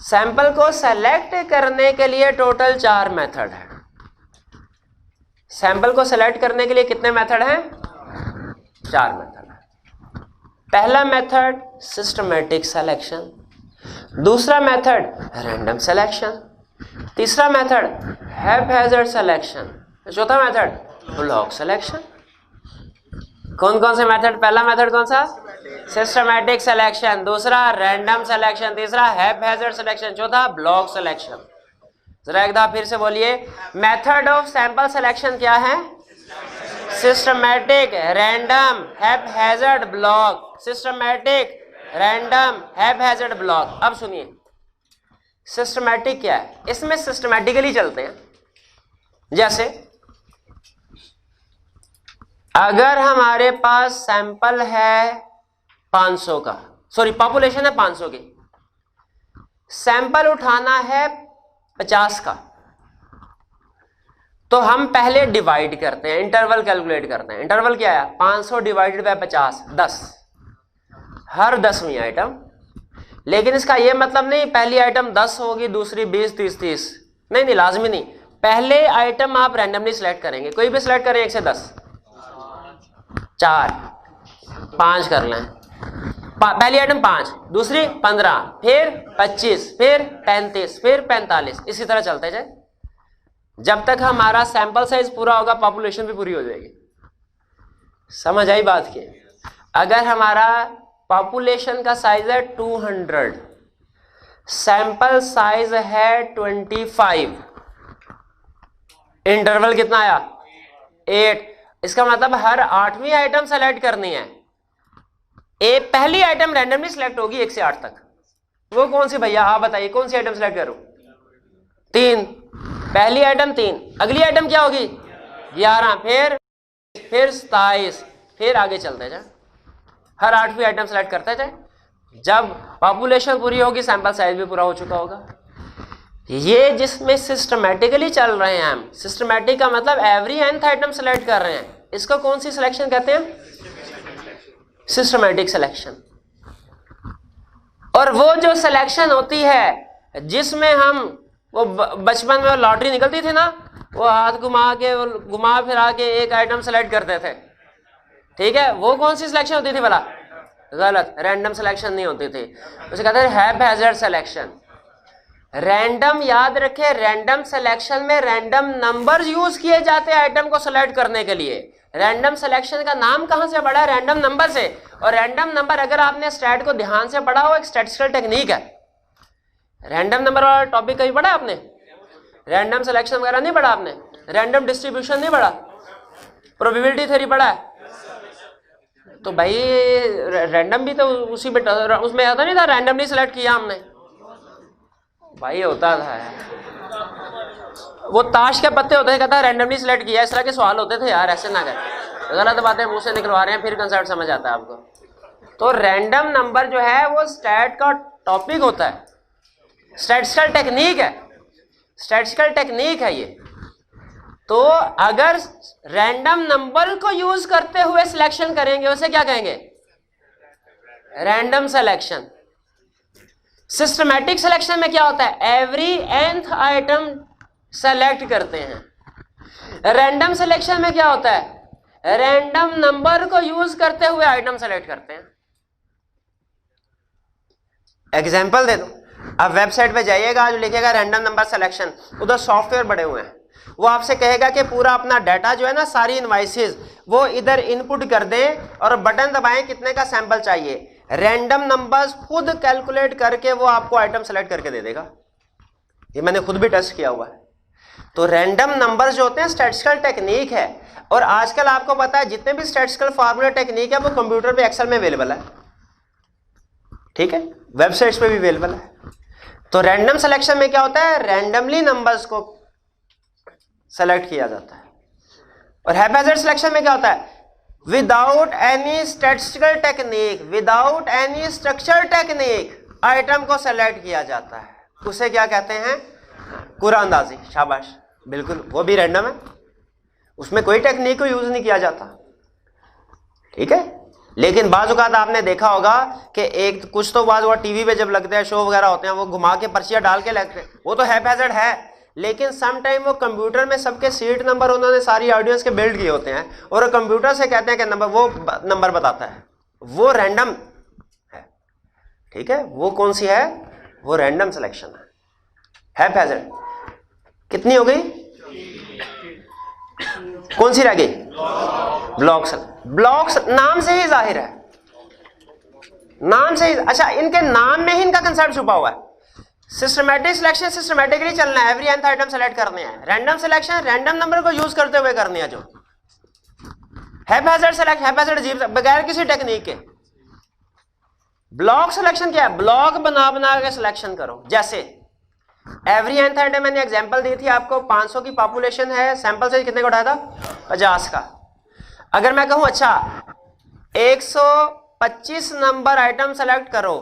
सैंपल को सेलेक्ट करने के लिए टोटल 4 मेथड है। सैंपल को सेलेक्ट करने के लिए कितने मेथड हैं, 4 मेथड है। पहला मेथड सिस्टमैटिक सिलेक्शन, दूसरा मेथड रैंडम सिलेक्शन, तीसरा मेथड हैप्पैज़ार्ड सिलेक्शन, चौथा मेथड ब्लॉक सिलेक्शन। कौन कौन से मेथड, पहला मेथड कौन सा, सिस्टमैटिक सिलेक्शन, दूसरा रैंडम सिलेक्शन, तीसरा हैप्पैज़ार्ड सिलेक्शन, चौथा ब्लॉक सिलेक्शन। जरा एक दफा फिर से बोलिए, मेथड ऑफ सैंपल सिलेक्शन क्या है, systematic, random, haphazard, block. Systematic, random, haphazard, block. अब सुनिए, सिस्टमैटिक क्या है, इसमें सिस्टमैटिकली चलते हैं। जैसे अगर हमारे पास सैंपल है 500 का, सॉरी पॉपुलेशन है 500 की, सैंपल उठाना है 50 का, तो हम पहले डिवाइड करते हैं, इंटरवल कैलकुलेट करते हैं। इंटरवल क्या है, 500 डिवाइडेड बाय 50, 10, हर 10वीं आइटम। लेकिन इसका यह मतलब नहीं पहली आइटम 10 होगी, दूसरी 20, 30, 30, नहीं, लाजमी नहीं। पहले आइटम आप रैंडमली सिलेक्ट करेंगे, कोई भी सिलेक्ट करें 1 से 10, 4, 5 कर लें। पहली आइटम 5, दूसरी 15, फिर 25, फिर 35, फिर 45, इसी तरह चलते जाए जब तक हमारा सैंपल साइज पूरा होगा, पॉपुलेशन भी पूरी हो जाएगी। समझ आई बात की? अगर हमारा पॉपुलेशन का साइज है 200, सैंपल साइज है 25, इंटरवल कितना आया, 8। इसका मतलब हर 8वीं आइटम सेलेक्ट करनी है। पहली आइटम रैंडमली सिलेक्ट होगी 1 से 8 तक। वो कौन सी भैया, आप बताइए कौन सी आइटम सेलेक्ट करूं? 3, पहली आइटम 3, अगली आइटम क्या होगी 11, फिर 27, फिर आगे चलते जाए, हर 8वीं आइटम सेलेक्ट करते जाए। जब पॉपुलेशन पूरी होगी, सैंपल साइज भी पूरा हो चुका होगा। ये जिसमें सिस्टमैटिकली चल रहे हैं हम, सिस्टमैटिक का मतलब एवरी nth आइटम सेलेक्ट कर रहे हैं, इसको कौन सी सिलेक्शन कहते हैं, सिस्टमैटिक सिलेक्शन। और वो जो सिलेक्शन होती है जिसमें हम, वो बचपन में लॉटरी निकलती थी ना, वो हाथ घुमा फिरा के एक आइटम सेलेक्ट करते थे, ठीक है, वो कौन सी सिलेक्शन होती थी भला? गलत, रैंडम सिलेक्शन नहीं होती थी, उसे कहते हैं हैप्पैज़ार्ड सिलेक्शन। रैंडम, याद रखें, रैंडम सिलेक्शन में रैंडम नंबर्स यूज किए जाते हैं आइटम को सिलेक्ट करने के लिए। रैंडम सिलेक्शन का नाम कहां से पड़ा है? रैंडम नंबर से। और रैंडम नंबर, अगर आपने स्टैट को ध्यान से पढ़ा हो, एक स्टैटिस्टिकल टेक्निक है। रैंडम नंबर वाला टॉपिक कहीं पढ़ा आपने? रैंडम सिलेक्शन वगैरह नहीं पढ़ा आपने? रैंडम डिस्ट्रीब्यूशन नहीं पढ़ा? प्रोबेबिलिटी थ्योरी पढ़ा है? तो भाई रैंडम भी तो उसी में, उसमें आता नहीं था, रैंडमली सिलेक्ट किया हमने, भाई होता था। वो ताश के पत्ते होते हैं, कहता है रैंडमली सिलेक्ट किया, इस तरह के सवाल होते थे यार, ऐसे ना कर, गलत बातें मुंह से निकलवा रहे हैं, फिर कंसेप्ट समझ आता है आपको। तो रैंडम नंबर जो है वो स्टैट का टॉपिक होता है, स्टैटिस्टिकल टेक्निक है, स्टैटिस्टिकल टेक्निक है ये। तो अगर रैंडम नंबर को यूज करते हुए सिलेक्शन करेंगे, उसे क्या कहेंगे? Random selection. सिस्टमैटिक सिलेक्शन में क्या होता है? एवरी nth आइटम सेलेक्ट करते हैं। रैंडम सिलेक्शन में क्या होता है? रैंडम नंबर को यूज करते हुए आइटम सेलेक्ट करते हैं। एग्जांपल दे दो, अब वेबसाइट पे जाइएगा, जो लिखेगा रैंडम नंबर सिलेक्शन, उधर सॉफ्टवेयर बड़े हुए हैं, वो आपसे कहेगा कि पूरा अपना डाटा जो है ना, सारी इनवाइसेस वो इधर इनपुट कर दें और बटन दबाएं कितने का सैंपल चाहिए। रैंडम नंबर्स खुद कैलकुलेट करके वो आपको आइटम सेलेक्ट करके दे देगा। ये मैंने खुद भी टेस्ट किया हुआ है। तो रैंडम नंबर्स जो होते हैं स्टैटिस्टिकल टेक्निक है, और आजकल आपको पता है जितने भी स्टैटिस्टिकल फार्मूला टेक्निक है वो कंप्यूटर पे एक्सेल में अवेलेबल है, ठीक है, वेबसाइट्स पे भी अवेलेबल है। तो रैंडम सिलेक्शन में क्या होता है, रैंडमली नंबर्स को सेलेक्ट किया जाता है। और हैप्पैजार्ड सिलेक्शन में क्या होता है, without any statistical technique, without any structure technique item को सेलेक्ट किया जाता है। उसे क्या कहते हैं, कुरानंदाजी। शाबाश, बिल्कुल, वो भी रैंडम है, उसमें कोई टेक्निक को यूज नहीं किया जाता, ठीक है। लेकिन बाज़-औक़ात आपने देखा होगा कि एक कुछ तो बाज़ टीवी पे जब लगते हैं, शो वगैरह होते हैं, वो घुमा के पर्चियां डाल के लगते हैं, वो तो हैप्पैजार्ड है, लेकिन सम टाइम वो कंप्यूटर में सबके सीट नंबर उन्होंने सारी ऑडियंस के बिल्ड किए होते हैं, और कंप्यूटर से कहते हैं कि नंबर, वो नंबर बताता है, वो रैंडम है, ठीक है। वो कौन सी है, वो रैंडम सिलेक्शन है, हैप्पैजार्ड। कितनी हो गई, कौन सी रह गई, ब्लॉक्स। ब्लॉक्स नाम से ही जाहिर है, नाम से ही, अच्छा, इनके नाम में ही इनका कंसेप्ट छुपा हुआ है। सिस्टमैटिक सिलेक्शन सिस्टमैटिकली चलना है, एवरी nth आइटम सेलेक्ट करने हैं। रैंडम सिलेक्शन रैंडम नंबर को यूज करते हुए करनी है। जो हैप्पैजार्ड सिलेक्शन, हैप्पैजार्ड अजीब बगैर किसी टेक्निक के। ब्लॉक सिलेक्शन क्या है, ब्लॉक बना बना के सिलेक्शन करो। जैसे एवरी nth आइटम मैंने एग्जांपल दी थी आपको, 500 की पॉपुलेशन है, सैंपल साइज कितने का उठाया था, 50 का। अगर मैं कहूं अच्छा 125 नंबर आइटम सेलेक्ट करो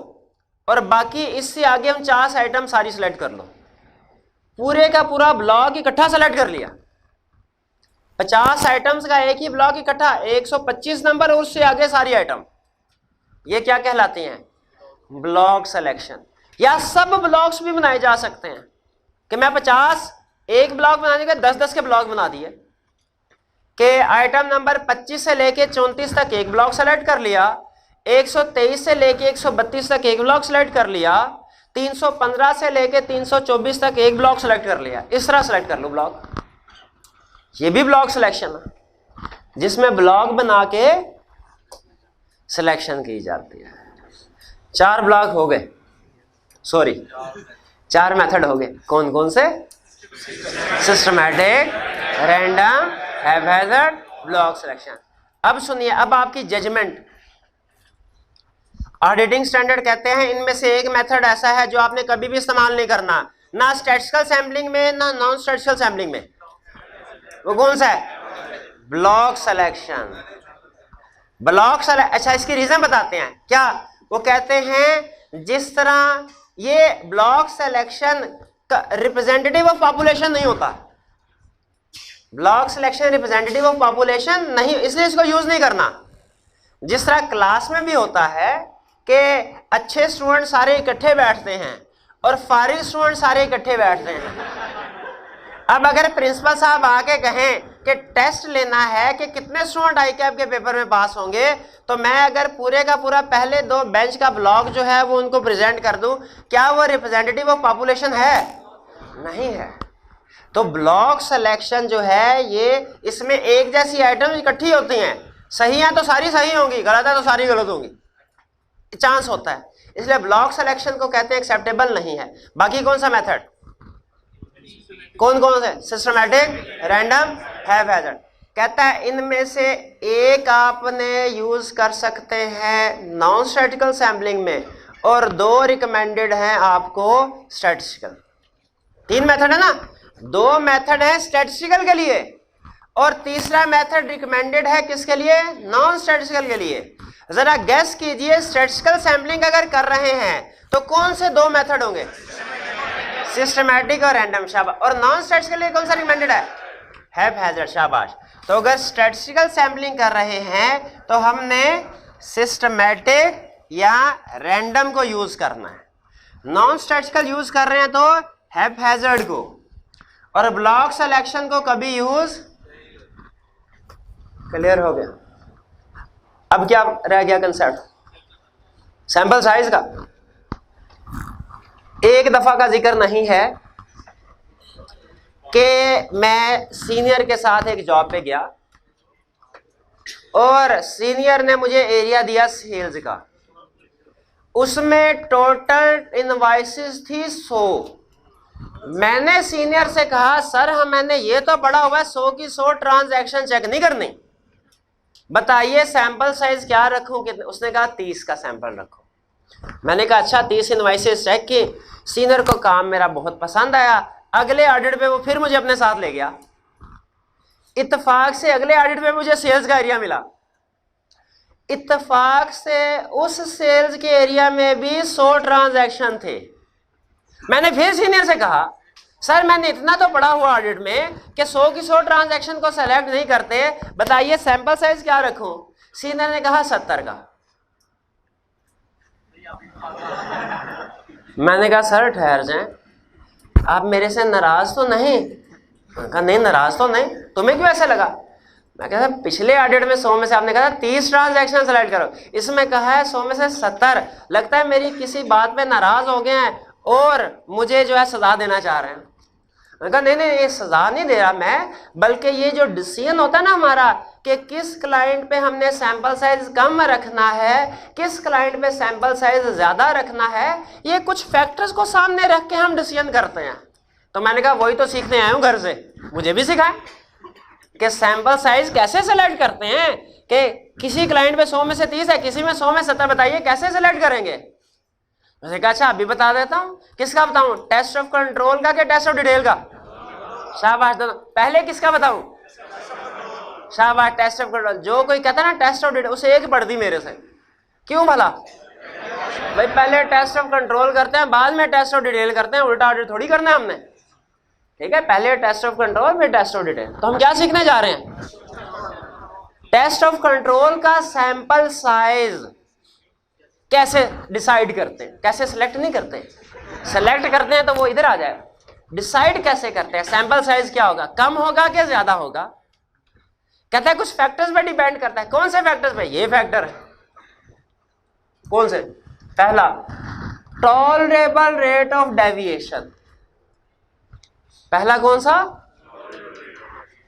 और बाकी इससे आगे 49 आइटम सारी सेलेक्ट कर लो, पूरे का पूरा ब्लॉक इकट्ठा सेलेक्ट कर लिया, 50 आइटम्स का एक ही ब्लॉक इकट्ठा, 125 नंबर और उससे आगे सारी आइटम, ये क्या कहलाते हैं, ब्लॉक सिलेक्शन। या सब ब्लॉक्स भी बनाए जा सकते हैं कि मैं 50 एक ब्लॉक बनाने के 10-10 के ब्लॉक बना दिए कि आइटम नंबर 25 से लेके 34 तक एक ब्लॉक सेलेक्ट कर लिया, 123 से लेके 132 तक एक ब्लॉक सेलेक्ट कर लिया, 315 से लेके 324 तक एक ब्लॉक सेलेक्ट कर लिया। इस तरह सेलेक्ट कर लो ब्लॉक, ये भी ब्लॉक सिलेक्शन है जिसमें ब्लॉक बना के सिलेक्शन की जाती है। 4 ब्लॉक हो गए, सॉरी 4 मेथड हो गए। कौन कौन से, सिस्टमैटिक, रैंडम, हैप्पैजार्ड, ब्लॉक सिलेक्शन। अब सुनिए, अब आपकी जजमेंट, ऑडिटिंग स्टैंडर्ड कहते हैं इनमें से एक मेथड ऐसा है जो आपने कभी भी इस्तेमाल नहीं करना, ना स्टैटिस्टिकल सैम्पलिंग में ना नॉन स्टैटिस्टिकल सैम्पलिंग में। वो कौन सा है, ब्लॉक सिलेक्शन। ब्लॉक सिलेक्शन, अच्छा इसकी रीजन बताते हैं क्या। वो कहते हैं जिस तरह ये ब्लॉक सिलेक्शन का रिप्रेजेंटेटिव ऑफ पॉपुलेशन नहीं होता, block selection representative of population नहीं, इसलिए इसको यूज नहीं करना। जिस तरह क्लास में भी होता है कि अच्छे स्टूडेंट सारे इकट्ठे बैठते हैं और फारिग स्टूडेंट सारे इकट्ठे बैठते हैं। अब अगर प्रिंसिपल साहब आके कहें कि टेस्ट लेना है कि कितने स्टूडेंट आईकैप के पेपर में पास होंगे, तो मैं अगर पूरे का पूरा पहले 2 बेंच का ब्लॉक जो है वो उनको प्रेजेंट कर दूं, क्या वो रिप्रेजेंटेटिव ऑफ पॉपुलेशन है, नहीं है। तो ब्लॉक सिलेक्शन जो है ये, इसमें एक जैसी आइटम इकट्ठी होती हैं, सही है तो सारी सही होंगी, गलत है तो सारी गलत होंगी, चांस होता है, इसलिए ब्लॉक सिलेक्शन को कहते हैं एक्सेप्टेबल नहीं है। बाकी कौन सा मेथड, कौन कौन से, सिस्टमैटिक, रैंडम, हैप्पैजार्ड। कहता है इनमें से एक आपने यूज कर सकते हैं नॉन स्टैटिस्टिकल सैम्पलिंग में और 2 रिकमेंडेड हैं आपको स्टैटिस्टिकल। 3 मेथड है ना, 2 मेथड है स्टैटिस्टिकल के लिए और तीसरा मेथड रिकमेंडेड है किसके लिए, नॉन स्टैटिस्टिकल के लिए। जरा गेस कीजिए, स्टैटिस्टिकल सैम्पलिंग अगर कर रहे हैं तो कौन से 2 मेथड होंगे, सिस्टमैटिक और रैंडम। शाबाश। और नॉन स्टैटिस्टिकल के लिए कौन सा रिकमेंडेड है, हैप्पैजार्ड। शाबाश। तो अगर स्टैटिस्टिकल सैम्पलिंग कर रहे हैं तो हमने सिस्टमैटिक या रैंडम को यूज करना है, नॉन स्टैटिस्टिकल यूज कर रहे हैं तो हैप्पैजार्ड को, और ब्लॉक सिलेक्शन को कभी यूज, क्लियर हो गया। अब क्या रह गया कंसेप्ट, सैंपल साइज का। एक दफा का जिक्र नहीं है कि मैं सीनियर के साथ एक जॉब पे गया और सीनियर ने मुझे एरिया दिया सेल्स का, उसमें टोटल इनवॉइसेस थी 100। मैंने सीनियर से कहा सर मैंने ये तो पढ़ा हुआ है 100 की 100 ट्रांजैक्शन चेक नहीं करनी, बताइए सैंपल साइज क्या रखूं कितने। उसने कहा 30 का सैंपल रखो। मैंने कहा अच्छा 30 इनवॉइसेस चेक की। सीनियर को काम मेरा बहुत पसंद आया। अगले ऑडिट पे वो फिर मुझे अपने साथ ले गया। इत्तेफाक से अगले ऑडिट पे मुझे सेल्स का एरिया मिला। इत्तेफाक से उस सेल्स के एरिया में भी 100 ट्रांजैक्शन थे। मैंने फिर सीनियर से कहा सर मैंने इतना तो पढ़ा हुआ ऑडिट में कि 100 की 100 ट्रांजैक्शन को सेलेक्ट नहीं करते, बताइए सैंपल साइज क्या रखूं। सीनियर ने कहा 70 का। मैंने कहा सर ठहर जाएं, आप मेरे से नाराज तो नहीं? कहा नहीं नाराज तो नहीं, तुम्हें क्यों ऐसा लगा? मैं कहा पिछले ऑडिट में 100 में से आपने कहा 30 ट्रांजैक्शन सेलेक्ट करो, इसमें कहा है 100 में से 70। लगता है मेरी किसी बात पे नाराज हो गए हैं और मुझे जो है सजा देना चाह रहे हैं। मैं कहा नहीं नहीं ये सजा नहीं दे रहा मैं, बल्कि ये जो डिसीजन होता है ना हमारा कि किस क्लाइंट पे हमने सैंपल साइज कम रखना है, किस क्लाइंट पे सैंपल साइज ज्यादा रखना है, ये कुछ फैक्टर्स को सामने रख के हम डिसीजन करते हैं। तो मैंने कहा वही तो सीखने आया हूं घर से, मुझे भी सिखाएं कि सैंपल साइज कैसे सेलेक्ट करते हैं, कि किसी क्लाइंट पे 100 में से 30 है, किसी में 100 में 70, बताइए कैसे सेलेक्ट करेंगे। मैंने कहा अच्छा अभी बता देता हूं। किसका बताऊं, टेस्ट ऑफ कंट्रोल का कि टेस्ट ऑफ डिटेल का? शाबाश दोनों। पहले किसका बताऊं? शाबाश टेस्ट ऑफ कंट्रोल। जो कोई कहता ना टेस्ट ऑफ डिटेल, उसे एक पढ़ दी मेरे से। क्यों भला? भाई पहले टेस्ट ऑफ कंट्रोल करते हैं बाद में टेस्ट ऑफ डिटेल करते हैं, उल्टा ऑडिट थोड़ी करना है हमने, ठीक है? पहले टेस्ट ऑफ कंट्रोल फिर टेस्ट ऑफ डिटेल। तो हम क्या सीखने जा रहे हैं? टेस्ट ऑफ कंट्रोल का सैंपल साइज कैसे डिसाइड करते हैं, कैसे सिलेक्ट नहीं करते, सिलेक्ट करते हैं तो वो इधर आ जाए। डिसाइड कैसे करते हैं सैंपल साइज क्या होगा, कम होगा कि ज्यादा होगा? कहते हैं कुछ फैक्टर्स पे डिपेंड करता है। कौन से फैक्टर्स पे? ये फैक्टर है। कौन से? पहला टॉलरेबल रेट ऑफ डेविएशन। पहला कौन सा?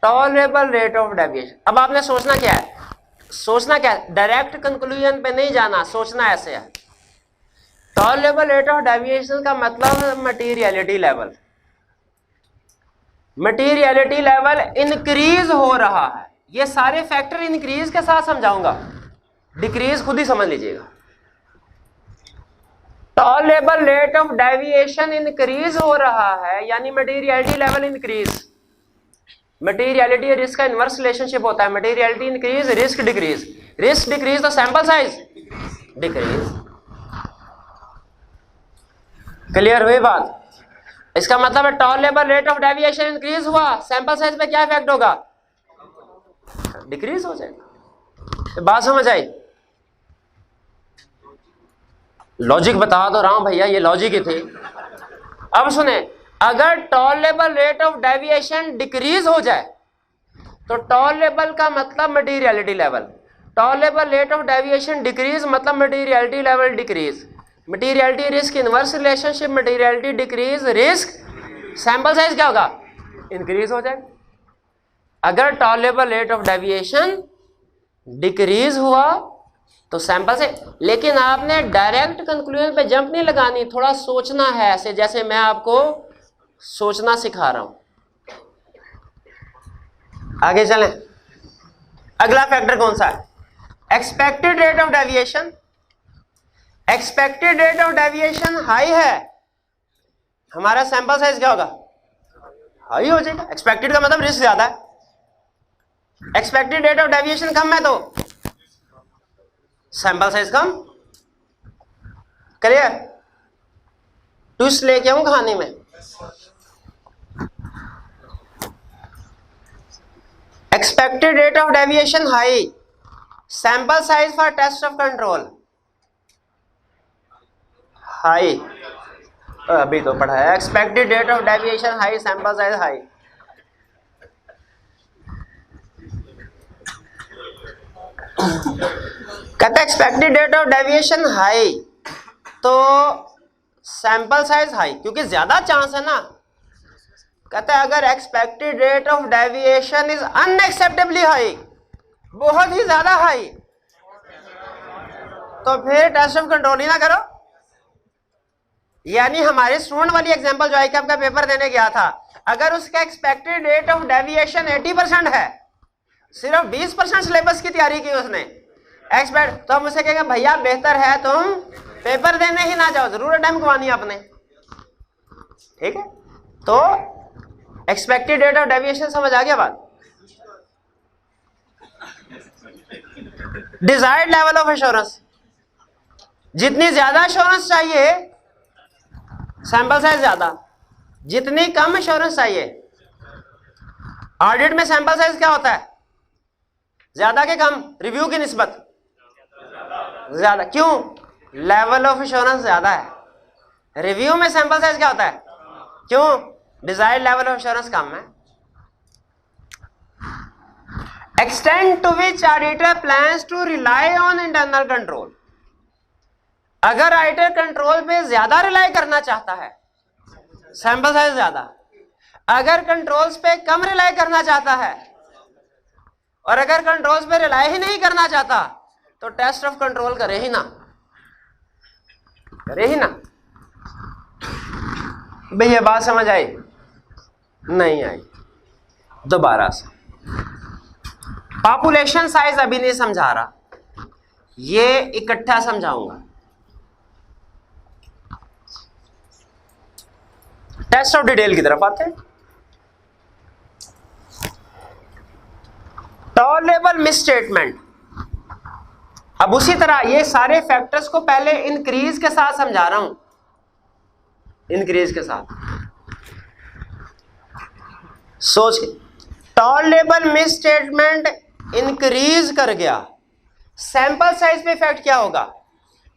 Tolerable rate of deviation. अब आपने सोचना क्या है, सोचना क्या है, डायरेक्ट कंक्लूजन पे नहीं जाना, सोचना ऐसे है। टॉलरेबल रेट ऑफ डेविएशन का मतलब materiality level. Materiality level increase हो रहा है, ये सारे फैक्टर इंक्रीज के साथ समझाऊंगा, डिक्रीज खुद ही समझ लीजिएगा। Tolerable rate of deviation increase हो रहा है यानी materiality level increase. Materiality risk का इनवर्स रिलेशनशिप होता है, materiality increase risk decrease, risk decrease तो सैंपल साइज डिक्रीज। क्लियर हुई बात? इसका मतलब है tolerable rate of deviation increase हुआ, सैंपल साइज पे क्या इफेक्ट होगा? डिक्रीज हो जाएगा। तो बात समझ आई? लॉजिक बता दो रहा हूं भैया, ये लॉजिक ही थी। अब सुने, अगर tolerable rate of deviation decrease हो जाए तो टॉलरेबल का मतलब materiality level, tolerable rate of deviation decrease मतलब materiality level decrease, materiality risk inverse relationship, materiality decrease risk, sample size क्या होगा? इंक्रीज हो जाएगा। अगर tolerable rate of deviation decrease हुआ तो सैंपल से, लेकिन आपने डायरेक्ट कंक्लूजन पे जंप नहीं लगानी, थोड़ा सोचना है ऐसे, जैसे मैं आपको सोचना सिखा रहा हूं। आगे चलें। अगला फैक्टर कौन सा है? Expected rate of deviation. Expected rate of deviation high है, हमारा सैंपल साइज क्या होगा? हाई हो जाएगा। एक्सपेक्टेड का मतलब रिस्क ज्यादा है, एक्सपेक्टेड रेट ऑफ डेविएशन कम है तो सैंपल साइज कम। क्लियर? ट्विस्ट लेके आऊं कहानी में। Expected rate of deviation high, sample size for test of control high. अभी तो पढ़ा है, expected rate of deviation high, sample size high. कहते हैं expected rate of deviation high तो सैंपल साइज हाई, क्योंकि ज्यादा चांस है ना। कहते हैं अगर expected rate of deviation is unacceptably high, बहुत ही ज्यादा हाई, तो फिर टेस्ट ऑफ कंट्रोल ही ना करो। यानी हमारे स्टूडेंट वाली एग्जांपल जो ICAP का पेपर देने गया था, अगर उसका एक्सपेक्टेड रेट ऑफ डेविएशन 80% है, सिर्फ 20% सिलेबस की तैयारी की उसने एक्सपेक्ट, तो हम उसे कहेंगे भैया बेहतर है तुम पेपर देने ही ना जाओ, जरूर टाइम गवानी आपने। ठीक है, तो एक्सपेक्टेड रेट ऑफ डेविएशन समझ आ गया बात। डिजायर्ड लेवल ऑफ एश्योरेंस, जितनी ज्यादा एश्योरेंस चाहिए सैंपल साइज ज्यादा, जितनी कम एश्योरेंस चाहिए। ऑडिट में सैंपल साइज क्या होता है, ज्यादा के कम, रिव्यू की निस्बत ज्यादा। क्यों? लेवल ऑफ एश्योरेंस ज्यादा है। रिव्यू में सैंपल साइज क्या होता है, क्यों? डिजायर्ड लेवल ऑफ एश्योरेंस कम है। Extent to which auditor plans to rely on internal control, अगर ऑडिटर कंट्रोल पे ज्यादा रिलाई करना चाहता है, सैंपल साइज ज्यादा। अगर कंट्रोल्स पे कम रिलाई करना चाहता है, और अगर कंट्रोल्स पे रिलाई ही नहीं करना चाहता, तो टेस्ट ऑफ कंट्रोल करे ही ना, करे ही ना। भैया बात समझ आई? नहीं आई, दोबारा से। पॉपुलेशन साइज अभी नहीं समझा रहा, ये इकट्ठा समझाऊंगा। टेस्ट ऑफ डिटेल की तरफ आते हैं। टॉलरेबल मिसस्टेटमेंट, अब उसी तरह ये सारे फैक्टर्स को पहले इंक्रीज के साथ समझा रहा हूं, इंक्रीज के साथ सोच के। टॉलरेबल मिसस्टेटमेंट इंक्रीज कर गया, सैंपल साइज पे इफेक्ट क्या होगा?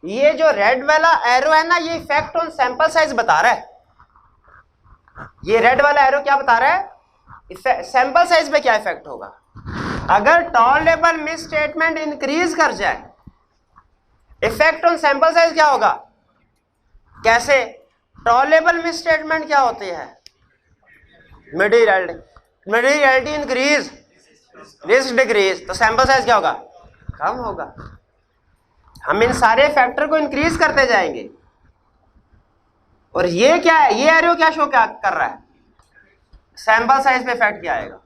ये जो रेड वाला एरो है ना, ये इफेक्ट ऑन सैंपल साइज बता रहा है। ये रेड वाला एरो क्या बता रहा है? सैंपल साइज पे क्या इफेक्ट होगा। अगर टॉलरेबल मिसस्टेटमेंट इंक्रीज कर जाए, इफेक्ट ऑन सैंपल साइज क्या होगा? कैसे? टॉलरेबल मिसस्टेटमेंट क्या होती है? मटेरियलिटी इंक्रीज, रिस्क डिक्रीज, तो सैंपल साइज क्या होगा? कम होगा। हम इन सारे फैक्टर को इंक्रीज करते जाएंगे। और ये क्या है? ये एरो क्या शो क्या कर रहा है? सैंपल साइज पे इफेक्ट क्या आएगा?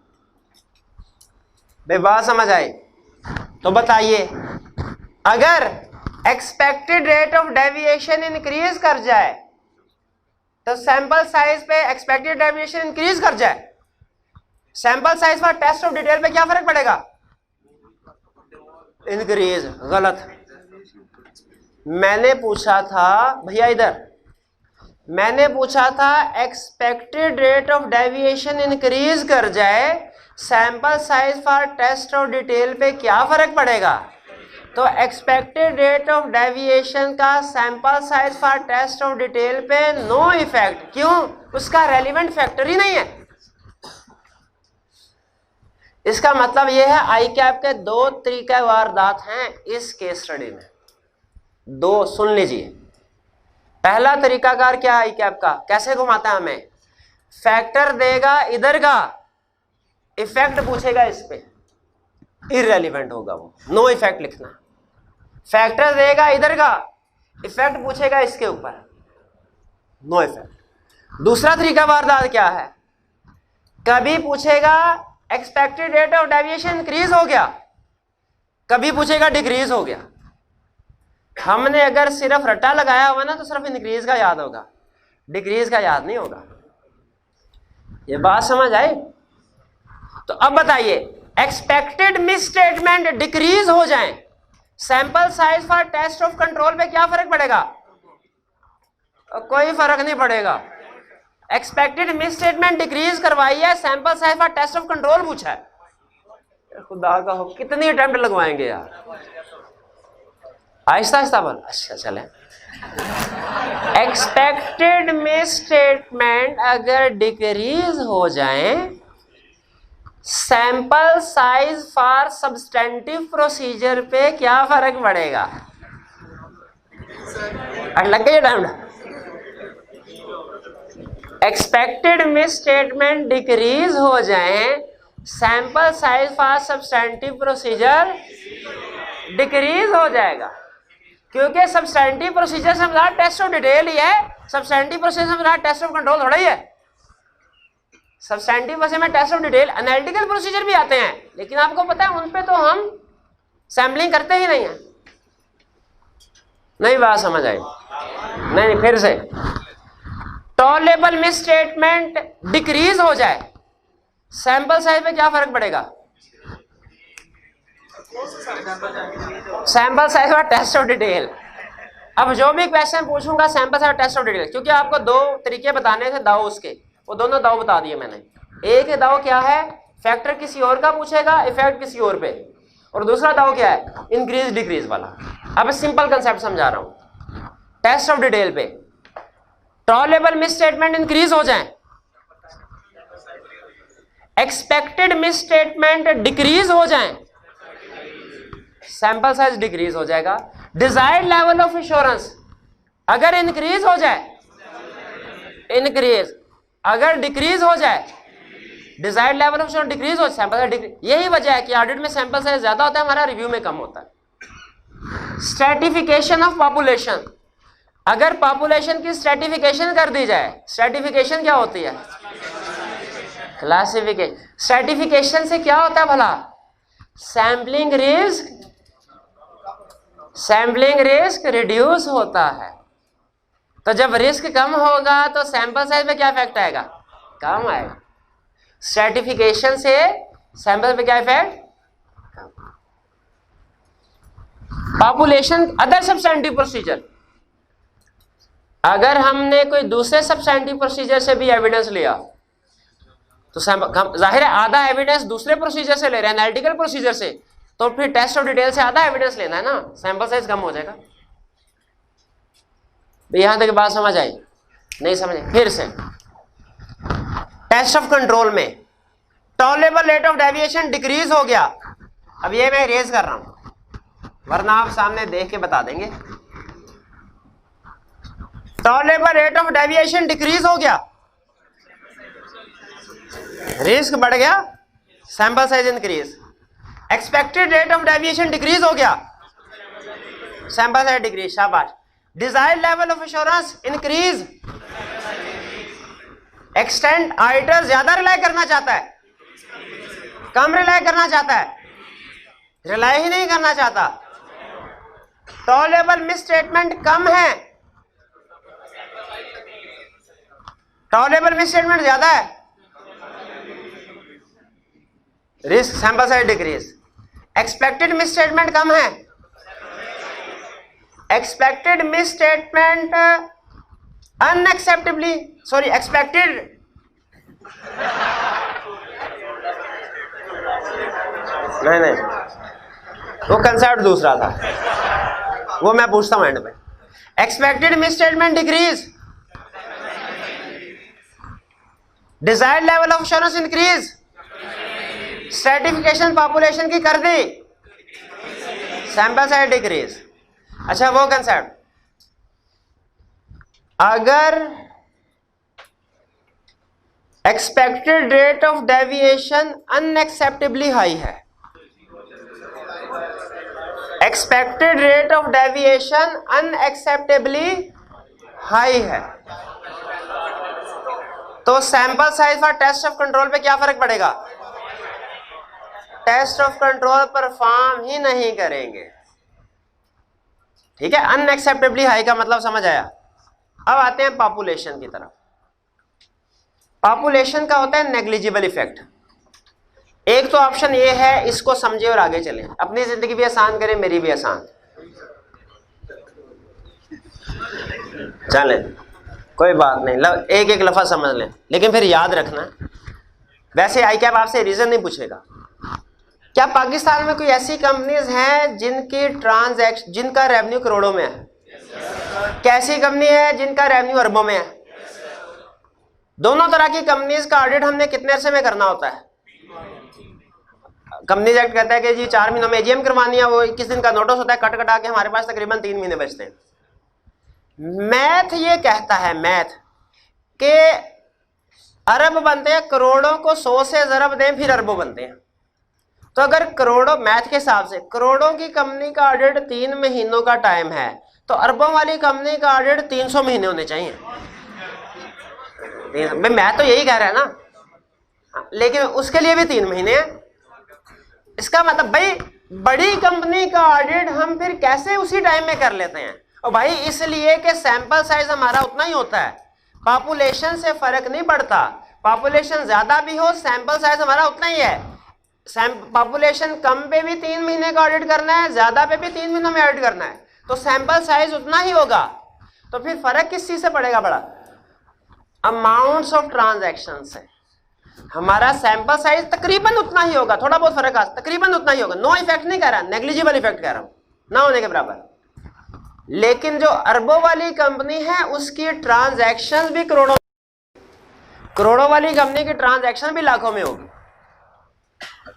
बात समझ आई? तो बताइए, अगर expected rate of deviation increase कर जाए, तो सैंपल साइज पे एक्सपेक्टेड डेविएशन इंक्रीज कर जाए, सैंपल साइज पर टेस्ट ऑफ डिटेल पे क्या फर्क पड़ेगा? इंक्रीज। गलत। मैंने पूछा था भैया, इधर मैंने पूछा था expected rate of deviation increase कर जाए, sample size for test of detail पे क्या फर्क पड़ेगा? तो एक्सपेक्टेड रेट ऑफ डेविएशन का sample size for test of detail पे नो इफेक्ट। क्यों? उसका रेलिवेंट फैक्टर ही नहीं है। इसका मतलब यह है ICAP के दो तरीके वारदात हैं इस केस स्टडी में, दो सुन लीजिए। पहला तरीकाकार क्या है ICAP का? कैसे घुमाता है हमें? फैक्टर देगा इधर का, इफेक्ट पूछेगा इस पे, इररेलेवेंट होगा वो, नो इफेक्ट लिखना। फैक्टर देगा इधर का, इफेक्ट पूछेगा इसके ऊपर, नो इफेक्ट। दूसरा तरीका वारदात क्या है? कभी पूछेगा expected rate of deviation increase हो गया, कभी पूछेगा डिक्रीज हो गया। हमने अगर सिर्फ रट्टा लगाया हुआ ना, तो सिर्फ इंक्रीज का याद होगा, डिक्रीज का याद नहीं होगा। ये बात समझ आई? तो अब बताइए, एक्सपेक्टेड मिसस्टेटमेंट डिक्रीज हो जाए, sample size for test of control पे क्या फर्क पड़ेगा? कोई फर्क नहीं पड़ेगा। एक्सपेक्टेड मिसस्टेटमेंट डिक्रीज करवाई है, sample size for test of control पूछा है। खुदा का हो, कितनी अटेम्प्ट लगवाएंगे यार? आहिस्ता आहिस्ता बोल। अच्छा चले। एक्सपेक्टेड मिसस्टेटमेंट अगर डिक्रीज हो जाए, sample size for substantive procedure पे क्या फर्क पड़ेगा? लग गई टाइम। एक्सपेक्टेड मिसस्टेटमेंट डिक्रीज हो जाए, sample size for substantive procedure decrease हो जाएगा। क्योंकि सब्सटेंटिव प्रोसीजर से हमारा टेस्ट ऑफ डिटेल ही है, सब्सटेंटिव प्रोसेस में हमारा टेस्ट ऑफ कंट्रोल थोड़ा ही है। सब्सटेंटिव प्रोसेस में test of detail, analytical procedure भी आते हैं, लेकिन आपको पता है उन पे तो हम सैम्पलिंग करते ही नहीं है। नहीं बात समझ आई? नहीं, फिर से टॉलरेबल मिस स्टेटमेंट डिक्रीज हो जाए, सैंपल साइज पे क्या फर्क पड़ेगा? सैंपल साइज और टेस्ट ऑफ डिटेल। अब जो भी क्वेश्चन पूछूंगा सैंपल साइज और टेस्ट ऑफ डिटेल, क्योंकि आपको दो तरीके बताने थे दाव उसके, वो दोनों दाव बता दिए मैंने। एक दाव क्या है, फैक्टर किसी और का पूछेगा, इफेक्ट किसी और पे, और दूसरा दाव क्या है, इंक्रीज डिक्रीज वाला। अब सिंपल कंसेप्ट समझा रहा हूं। टेस्ट ऑफ डिटेल पे टॉलरेबल मिस स्टेटमेंट इंक्रीज हो जाए, एक्सपेक्टेड मिस स्टेटमेंट डिक्रीज हो जाए, सैंपल साइज डिक्रीज हो जाएगा। डिजायर्ड लेवल ऑफ इंश्योरेंस अगर इंक्रीज हो जाए, इंक्रीज, अगर डिक्रीज हो जाए, desired level of insurance decrease हो, सैंपल साइज डिक्रीज। यही वजह है कि ऑडिट में सैंपल साइज ज्यादा होता है, हमारा रिव्यू में कम होता है। स्ट्रेटिफिकेशन ऑफ पॉपुलेशन, अगर पॉपुलेशन की स्ट्रेटिफिकेशन कर दी जाए, स्ट्रेटिफिकेशन क्या होती है? क्लासिफिकेशन। स्ट्रेटिफिकेशन से क्या होता है भला? सैम्पलिंग रिस्क रिड्यूस होता है। तो जब रिस्क कम होगा तो सैंपल साइज में क्या इफेक्ट आएगा? कम आएगा। स्ट्रेटिफिकेशन से सैंपल पे क्या effect? Population, other substantive procedure, अगर हमने कोई दूसरे सब्सटेंटिव प्रोसीजर से भी एविडेंस लिया तो जाहिर है आधा एविडेंस दूसरे प्रोसीजर से ले रहे हैं, एनालिटिकल प्रोसीजर से, तो फिर टेस्ट ऑफ डिटेल से आधा एविडेंस लेना है ना, सैंपल साइज कम हो जाएगा। यहां तक बात समझ आई? नहीं समझे? फिर से टेस्ट ऑफ कंट्रोल में tolerable rate of deviation decrease हो गया। अब ये मैं रेज कर रहा हूं, वरना आप सामने देख के बता देंगे। Tolerable rate of deviation decrease हो गया, रिस्क बढ़ गया, sample size increase. Expected rate of deviation decrease हो गया, सैंपल साइज डिक्रीज। शाबाश। Desired level of assurance increase, extend, auditor ज्यादा रिलाई करना चाहता है, कम रिलाई करना चाहता है, रिलाई ही नहीं करना चाहता। टॉलरेबल मिस स्टेटमेंट कम है, टॉलरेबल मिस स्टेटमेंट ज्यादा है, risk, sample size decrease. Expected misstatement कम है, expected misstatement unacceptably, sorry expected, नहीं वो कंसेप्ट दूसरा था, वो मैं पूछता हूं एंड में। Expected miss statement decrease, desired level of assurance increase, stratification population की कर दी, सैंपल साइज डिक्रीज। अच्छा वो कंसेप्ट, अगर expected rate of deviation unacceptably high है, expected rate of deviation unacceptably high है, तो सैंपल साइज और टेस्ट ऑफ कंट्रोल पे क्या फर्क पड़ेगा? टेस्ट ऑफ कंट्रोल परफॉर्म ही नहीं करेंगे। ठीक है, अनएक्सेप्टेबली हाई का मतलब समझ आया। अब आते हैं पॉपुलेशन की तरफ। पॉपुलेशन का होता है नेग्लिजिबल इफेक्ट। एक तो ऑप्शन ये है, इसको समझे और आगे चलें, अपनी जिंदगी भी आसान करें, मेरी भी आसान चलें, कोई बात नहीं, एक एक लफ्ज़ समझ लें, लेकिन फिर याद रखना। वैसे आई कैप आपसे रीजन नहीं पूछेगा। क्या पाकिस्तान में कोई ऐसी कंपनीज हैं जिनकी ट्रांजैक्शन, जिनका रेवेन्यू करोड़ों में है? कैसी कंपनी है जिनका रेवेन्यू अरबों में है? दोनों तरह की कंपनीज का ऑडिट हमने कितने अरसे में करना होता है? कंपनीज एक्ट कहता है कि जी 4 महीनों में एजीएम करवानी है, वो 21 दिन का नोटिस होता है, कट कटा के हमारे पास तकरीबन 3 महीने बचते हैं। मैथ ये कहता है, मैथ के अरब बनते हैं, करोड़ों को 100 से ज़रब दें फिर अरबों बनते हैं। तो अगर करोड़ों, मैथ के हिसाब से करोड़ों की कंपनी का ऑडिट 3 महीनों का टाइम है, तो अरबों वाली कंपनी का ऑडिट 300 महीने होने चाहिए। भाई मैं तो यही कह रहा है ना, लेकिन उसके लिए भी 3 महीने हैं। इसका मतलब भाई बड़ी कंपनी का ऑडिट हम फिर कैसे उसी टाइम में कर लेते हैं? और भाई इसलिए कि सैंपल साइज हमारा उतना ही होता है, पॉपुलेशन से फर्क नहीं पड़ता। पॉपुलेशन ज्यादा भी हो, सैंपल साइज हमारा उतना ही है। पॉपुलेशन कम पे भी 3 महीने का ऑडिट करना है, ज्यादा पे भी 3 महीनों में ऑडिट करना है, तो सैंपल साइज उतना ही होगा। तो फिर फर्क किस चीज से पड़ेगा बड़ा? अमाउंट्स ऑफ ट्रांजैक्शन से। हमारा सैंपल साइज तकरीबन उतना ही होगा, थोड़ा बहुत फर्क आ, तकरीबन उतना ही होगा। नो इफेक्ट नहीं कह रहा, नेग्लिजिबल इफेक्ट कह रहा हूं, ना होने के बराबर। लेकिन जो अरबों वाली कंपनी है उसकी ट्रांजैक्शन भी करोड़ों वाली कंपनी की ट्रांजैक्शन भी लाखों में होगी।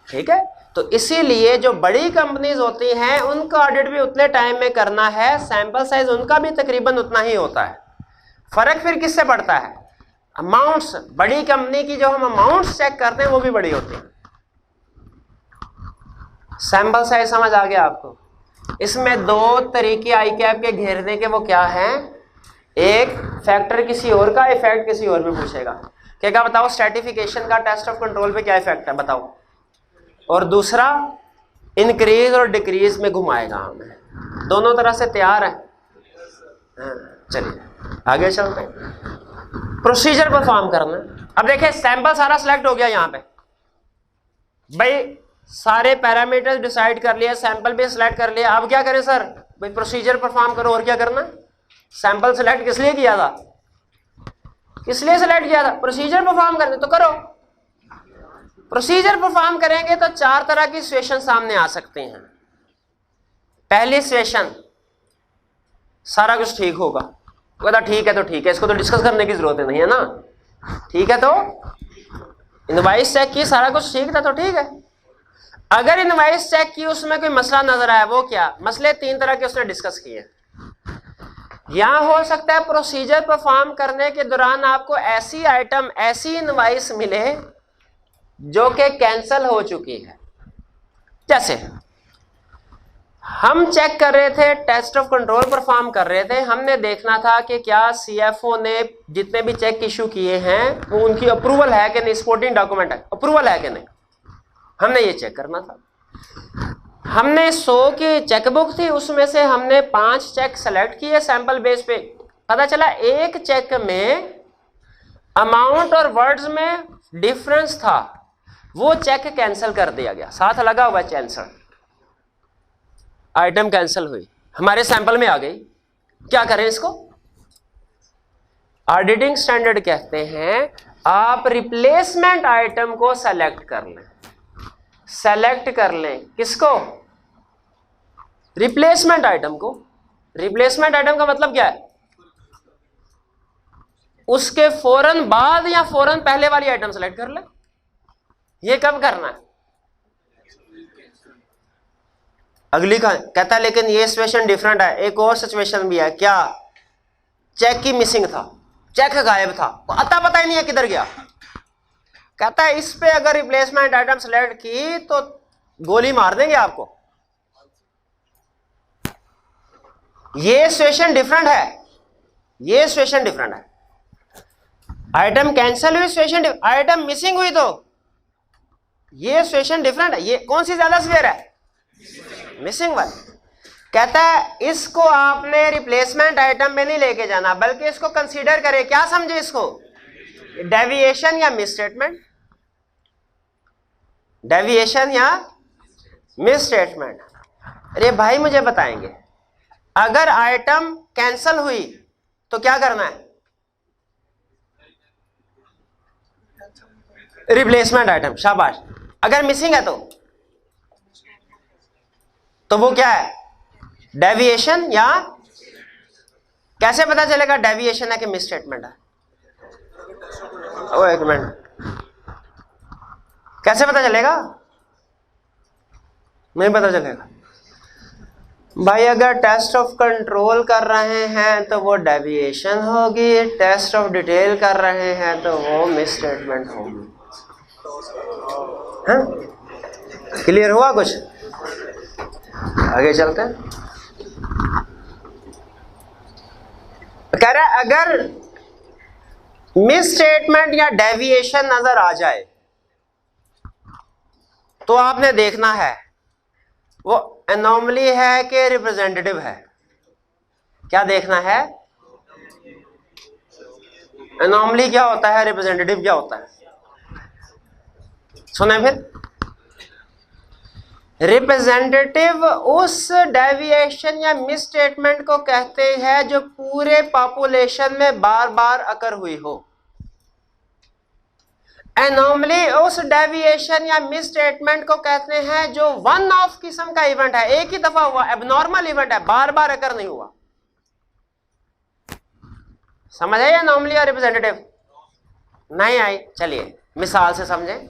ठीक है, तो इसीलिए जो बड़ी कंपनीज होती हैं उनका ऑडिट भी उतने टाइम में करना है, सैंपल साइज उनका भी तकरीबन उतना ही होता है। फर्क फिर किससे पड़ता है? अमाउंट्स। बड़ी कंपनी की जो हम अमाउंट्स चेक करते हैं वो भी बड़ी होती है। सैंपल साइज समझ आ गया आपको? इसमें 2 तरीके आई कैप के घेरने के, वो क्या है? एक फैक्टर किसी और का, इफेक्ट किसी और में पूछेगा, क्या बताओ स्ट्रैटिफिकेशन का टेस्ट ऑफ कंट्रोल पे क्या इफेक्ट है बताओ, और दूसरा इंक्रीज और डिक्रीज में घुमाएगा हमें। दोनों तरह से तैयार है? चलिए आगे चलते हैं। प्रोसीजर परफॉर्म करना। अब देखिए सैंपल सारा सिलेक्ट हो गया, यहाँ पे भाई सारे पैरामीटर्स डिसाइड कर लिया, सैंपल भी सिलेक्ट कर लिया। अब क्या करें सर? भाई प्रोसीजर परफॉर्म करो। और क्या करना? सैंपल सिलेक्ट किस लिए किया था? किस लिए सिलेक्ट किया था? प्रोसीजर परफॉर्म करने, तो करो। प्रोसीजर परफॉर्म करेंगे तो 4 तरह की सिचुएशन सामने आ सकते हैं। पहली सिचुएशन, सारा कुछ ठीक होगा, कहता ठीक है तो ठीक है, इसको तो डिस्कस करने की जरूरत नहीं है ना। ठीक है, तो इनवॉइस चेक की, सारा कुछ ठीक था तो ठीक है। अगर इनवॉइस चेक की, उसमें कोई मसला नजर आया, वो क्या? मसले 3 तरह के उसने डिस्कस किए। यहां हो सकता है प्रोसीजर परफॉर्म करने के दौरान आपको ऐसी आइटम, ऐसी इनवॉइस मिले जो कि कैंसल हो चुकी है। जैसे हम चेक कर रहे थे, टेस्ट ऑफ कंट्रोल परफॉर्म कर रहे थे, हमने देखना था कि क्या सीएफओ ने जितने भी चेक इशू किए हैं वो उनकी अप्रूवल है कि नहीं, सपोर्टिंग डॉक्यूमेंट है, अप्रूवल है कि नहीं, हमने ये चेक करना था। हमने 100 की चेकबुक थी, उसमें से हमने 5 चेक सेलेक्ट किए सैंपल बेस पे। पता चला एक चेक में अमाउंट और वर्ड्स में डिफरेंस था, वो चेक कैंसिल कर दिया गया, साथ लगा हुआ कैंसिल, आइटम कैंसिल हुई, हमारे सैंपल में आ गई। क्या करें इसको? ऑडिटिंग स्टैंडर्ड कहते हैं आप रिप्लेसमेंट आइटम को सेलेक्ट कर लें। सेलेक्ट कर लें किसको? रिप्लेसमेंट आइटम को। रिप्लेसमेंट आइटम का मतलब क्या है? उसके फौरन बाद या फौरन पहले वाली आइटम सेलेक्ट कर ले। ये कब करना है? अगली का कहता है लेकिन ये सिचुएशन डिफरेंट है, एक और सिचुएशन भी है। क्या? चेक की मिसिंग था, चेक गायब था, तो अता पता ही नहीं है किधर गया। कहता है इस पे अगर रिप्लेसमेंट आइटम सेलेक्ट की तो गोली मार देंगे आपको। ये सिचुएशन डिफरेंट है, ये सिचुएशन डिफरेंट है। आइटम कैंसिल हुई, सिचुएशन आइटम मिसिंग हुई, तो ये सिचुएशन डिफरेंट है। ये कौन सी ज्यादा सीवियर है? मिसिंग वाली। कहता है इसको आपने रिप्लेसमेंट आइटम में नहीं लेके जाना, बल्कि इसको कंसीडर करें, क्या समझे इसको? डेविएशन या मिसस्टेटमेंट, डेविएशन या मिसस्टेटमेंट। अरे भाई मुझे बताएंगे, अगर आइटम कैंसिल हुई तो क्या करना है? रिप्लेसमेंट आइटम, शाबाश। अगर मिसिंग है तो वो क्या है? डेविएशन या, कैसे पता चलेगा डेविएशन है कि मिसस्टेटमेंट है? ओ एक मिनट, कैसे पता चलेगा? नहीं पता चलेगा भाई। अगर टेस्ट ऑफ कंट्रोल कर रहे हैं तो वो डेविएशन होगी, टेस्ट ऑफ डिटेल कर रहे हैं तो वो मिसस्टेटमेंट होगी। हाँ? क्लियर हुआ कुछ? आगे चलते हैं। कह रहा है अगर मिस स्टेटमेंट या डेविएशन नजर आ जाए तो आपने देखना है वो एनोमली है कि रिप्रेजेंटेटिव है। क्या देखना है? एनोमली क्या होता है, रिप्रेजेंटेटिव क्या होता है? सुने फिर। रिप्रेजेंटेटिव उस डेविएशन या मिस स्टेटमेंट को कहते हैं जो पूरे पॉपुलेशन में बार बार अकर हुई हो। एनोमली उस डेविएशन या मिस स्टेटमेंट को कहते हैं जो वन ऑफ किस्म का इवेंट है, एक ही दफा हुआ, एबनॉर्मल इवेंट है, बार बार अकर नहीं हुआ। समझ आई एनोमली और रिप्रेजेंटेटिव? नहीं आई? चलिए मिसाल से समझें।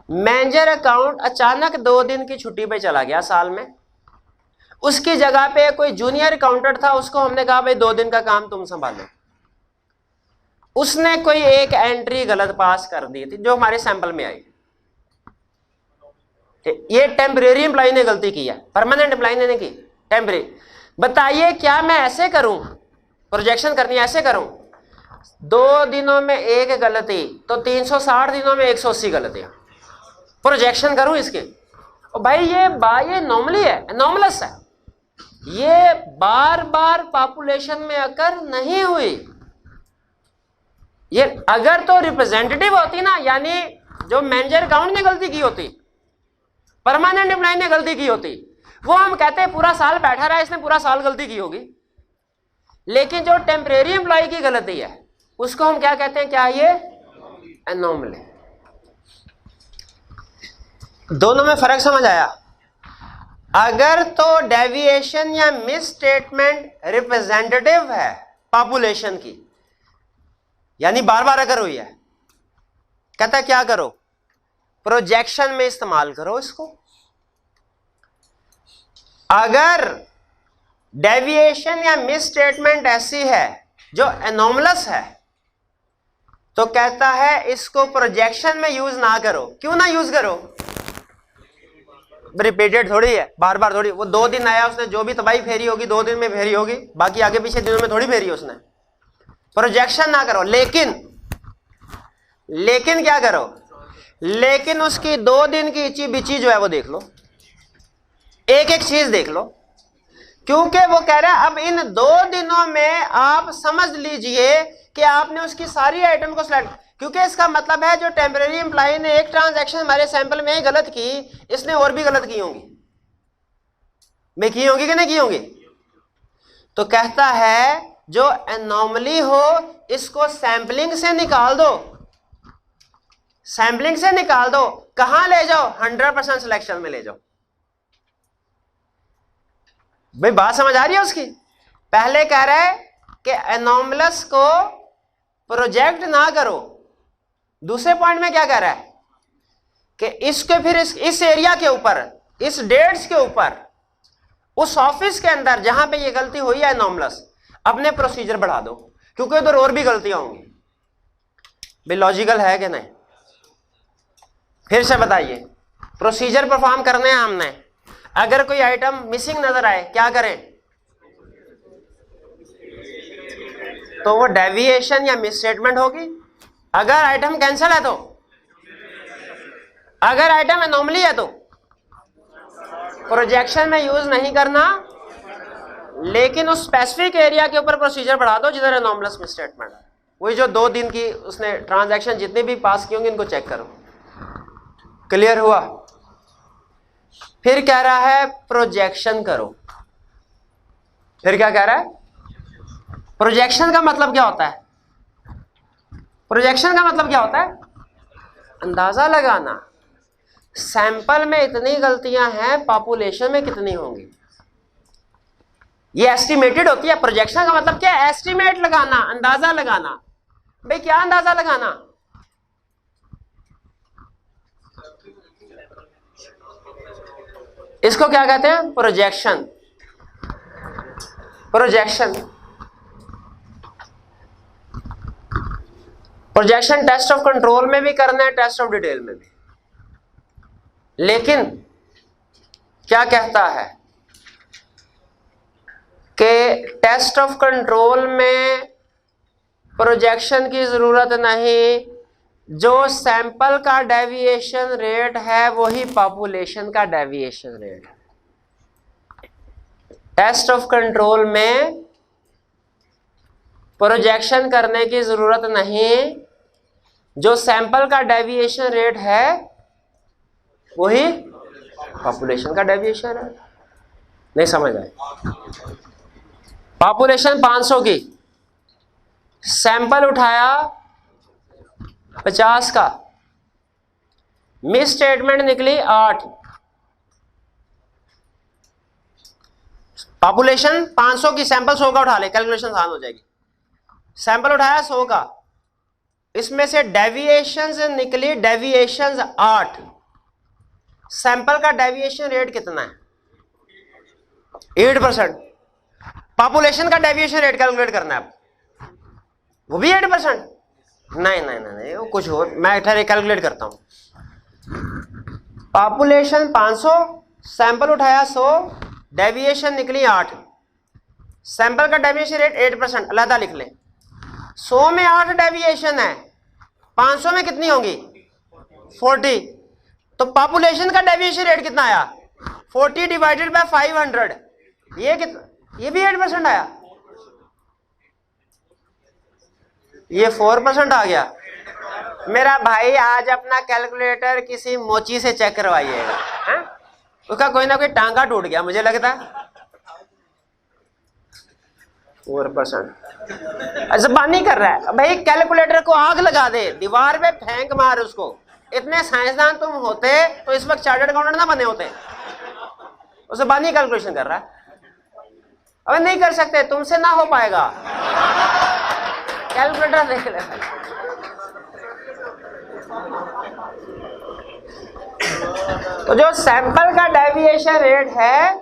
मैनेजर अकाउंट अचानक 2 दिन की छुट्टी पे चला गया साल में। उसकी जगह पे कोई जूनियर अकाउंटेंट था, उसको हमने कहा भाई 2 दिन का काम तुम संभालो। उसने कोई एक एंट्री गलत पास कर दी थी जो हमारे सैंपल में आई। ये टेम्परेरी एम्प्लॉय ने गलती की है, परमानेंट एम्प्लॉय ने नहीं की, टेम्परेरी। बताइए क्या मैं ऐसे करूं, प्रोजेक्शन करनी ऐसे करूं 2 दिनों में एक गलती तो 360 दिनों में 180 गलतियां प्रोजेक्शन करूं इसके? और भाई ये नॉर्मली है, एनॉमलस है, ये बार बार पॉपुलेशन में अकर नहीं हुई। ये अगर तो रिप्रेजेंटेटिव होती ना, यानी जो मैनेजर अकाउंट ने गलती की होती, परमानेंट एम्प्लॉय ने गलती की होती, वो हम कहते हैं पूरा साल बैठा रहा, इसने पूरा साल गलती की होगी। लेकिन जो टेम्परेरी एम्प्लॉय की गलती है उसको हम क्या कहते हैं? क्या ये एनोमली। दोनों में फर्क समझ आया? अगर तो डेविएशन या मिस स्टेटमेंट रिप्रेजेंटेटिव है पॉपुलेशन की, यानी बार बार अगर हुई है, कहता है क्या करो, प्रोजेक्शन में इस्तेमाल करो इसको। अगर डेविएशन या मिस स्टेटमेंट ऐसी है जो एनोमलस है तो कहता है इसको प्रोजेक्शन में यूज ना करो। क्यों ना यूज करो? रिपीटेड थोड़ी है, बार बार थोड़ी। वो 2 दिन आया, उसने जो भी तबाही फेरी होगी 2 दिन में फेरी होगी, बाकी आगे पीछे दिनों में थोड़ी फेरी है उसने। प्रोजेक्शन ना करो, लेकिन क्या करो, लेकिन उसकी 2 दिन की इची बिची जो है वो देख लो, एक एक चीज देख लो। क्योंकि वो कह रहा है अब इन 2 दिनों में आप समझ लीजिए कि आपने उसकी सारी आइटम को सिलेक्ट, क्योंकि इसका मतलब है जो टेम्परेरी एम्प्लॉय ने एक ट्रांजैक्शन हमारे सैंपल में ही गलत की, इसने और भी गलत की होंगी, मैं की होंगी कि नहीं की होंगी। तो कहता है जो एनोमली हो इसको सैंपलिंग से निकाल दो, सैंपलिंग से निकाल दो। कहां ले जाओ? 100% सिलेक्शन में ले जाओ। भाई बात समझ आ रही है उसकी? पहले कह रहा है कि एनोमलस को प्रोजेक्ट ना करो, दूसरे पॉइंट में क्या कह रहा है कि इसके फिर इस एरिया के ऊपर, इस डेट्स के ऊपर, उस ऑफिस के अंदर जहां पे ये गलती हुई है एनोमलस, अपने प्रोसीजर बढ़ा दो, क्योंकि उधर और भी गलतियां होंगी। भाई लॉजिकल है कि नहीं? फिर से बताइए, प्रोसीजर परफॉर्म करने हैं हमने। अगर कोई आइटम मिसिंग नजर आए क्या करें? तो वो डेविएशन या मिस स्टेटमेंट होगी। अगर आइटम कैंसिल है तो, अगर आइटम एनोमली है तो प्रोजेक्शन में यूज नहीं करना, लेकिन उस स्पेसिफिक एरिया के ऊपर प्रोसीजर बढ़ा दो जिधर एनोमलस मिस स्टेटमेंट है। वही जो 2 दिन की उसने ट्रांजैक्शन जितने भी पास की होंगी इनको चेक करो। क्लियर हुआ? फिर कह रहा है प्रोजेक्शन करो। फिर क्या कह रहा है? प्रोजेक्शन का मतलब क्या होता है? प्रोजेक्शन का मतलब क्या होता है? अंदाजा लगाना। सैंपल में इतनी गलतियां हैं, पॉपुलेशन में कितनी होंगी, ये एस्टिमेटेड होती है। प्रोजेक्शन का मतलब क्या है? एस्टिमेट लगाना, अंदाजा लगाना। भाई क्या अंदाजा लगाना? इसको क्या कहते हैं? Projection. Projection projection test of control में भी करना है, टेस्ट ऑफ डिटेल में भी। लेकिन क्या कहता है कि टेस्ट ऑफ कंट्रोल में प्रोजेक्शन की जरूरत नहीं, जो सैंपल का डेविएशन रेट है वही पॉपुलेशन का डेविएशन रेट है। टेस्ट ऑफ कंट्रोल में प्रोजेक्शन करने की जरूरत नहीं, जो सैंपल का डेविएशन रेट है वही पॉपुलेशन का डेविएशन रेट। नहीं समझ आए? पॉपुलेशन 500 की, सैंपल उठाया 50 का, मिस स्टेटमेंट निकली 8। पॉपुलेशन 500 की, सैंपल 100 का उठा ले, कैलकुलेशन आसान हो जाएगी। सैंपल उठाया 100 का, इसमें से डेविएशंस निकली, डेविएशंस 8। सैंपल का डेविएशन रेट कितना है? 8%। पॉपुलेशन का डेविएशन रेट कैलकुलेट करना है, वो भी 8%। नहीं नहीं नहीं नहीं, वो कुछ और, मैं ठहरे कैलकुलेट करता हूं। पॉपुलेशन 500, सैंपल उठाया 100, डेविएशन निकली 8। सैंपल का डेविएशन रेट 8%, अलहदा लिख ले। 100 में 8 डेविएशन है, 500 में कितनी होंगी? 40। तो पॉपुलेशन का डेविएशन रेट कितना आया? 40 डिवाइडेड बाय 500, ये कितना? ये भी 8% आया, ये 4% आ गया। मेरा भाई आज अपना कैलकुलेटर किसी मोची से चेक करवाइएगा, उसका कोई ना कोई टांगा टूट गया मुझे लगता है। 4% ज़बानी कर रहा है भाई, कैलकुलेटर को आग लगा दे, दीवार पे फेंक मार उसको। इतने साइंसदान तुम होते तो इस वक्त चार्टर्ड अकाउंटेंट ना बने होते। वो ज़बानी कैलकुलेशन कर रहा है। अबे नहीं कर सकते, तुमसे ना हो पाएगा। कैलकुलेटर देख ले। तो जो सैंपल का डेविएशन रेट है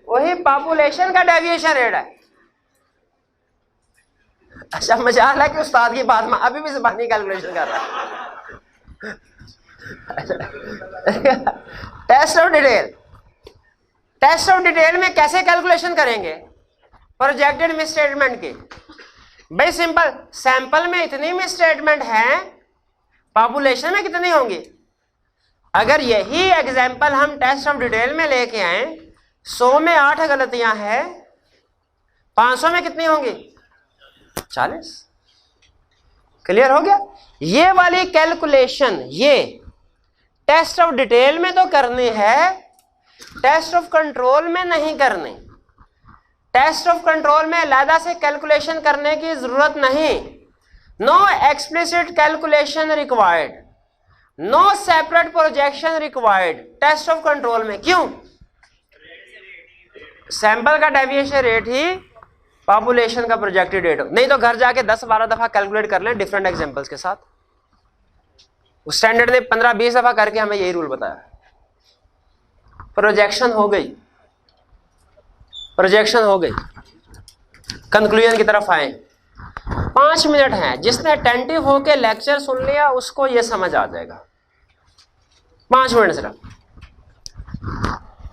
वही पॉपुलेशन का डेविएशन रेट है। अच्छा मजाल है कि उस्ताद की बात में अभी भी ज़बानी कैलकुलेशन कर रहा है। Test of detail, test of detail में कैसे कैलकुलेशन करेंगे प्रोजेक्टेड मिस स्टेटमेंट की? भाई सिंपल, सैंपल में इतनी मिस स्टेटमेंट है, पॉपुलेशन में कितनी होंगी? अगर यही एग्जांपल हम टेस्ट ऑफ डिटेल में लेके आए, 100 में 8 गलतियां हैं, 500 में कितनी होंगी? 40। क्लियर हो गया? ये वाली कैलकुलेशन ये टेस्ट ऑफ डिटेल में तो करनी है, टेस्ट ऑफ कंट्रोल में नहीं करनी। टेस्ट ऑफ कंट्रोल में अलहदा से कैलकुलेशन करने की जरूरत नहीं। No explicit calculation required, no separate projection required test of control में। क्यों? सैंपल का डेविएशन रेट ही पॉपुलेशन का प्रोजेक्टेड रेट हो। नहीं तो घर जाके 10-12 दफा कैलकुलेट कर लें डिफरेंट एग्जांपल्स के साथ। उस स्टैंडर्ड ने 15-20 दफा करके हमें यही रूल बताया। प्रोजेक्शन हो गई, प्रोजेक्शन हो गई, कंक्लूजन की तरफ आए। 5 मिनट हैं, जिसने अटेंटिव होके लेक्चर सुन लिया उसको ये समझ आ जाएगा। 5 मिनट सिर्फ।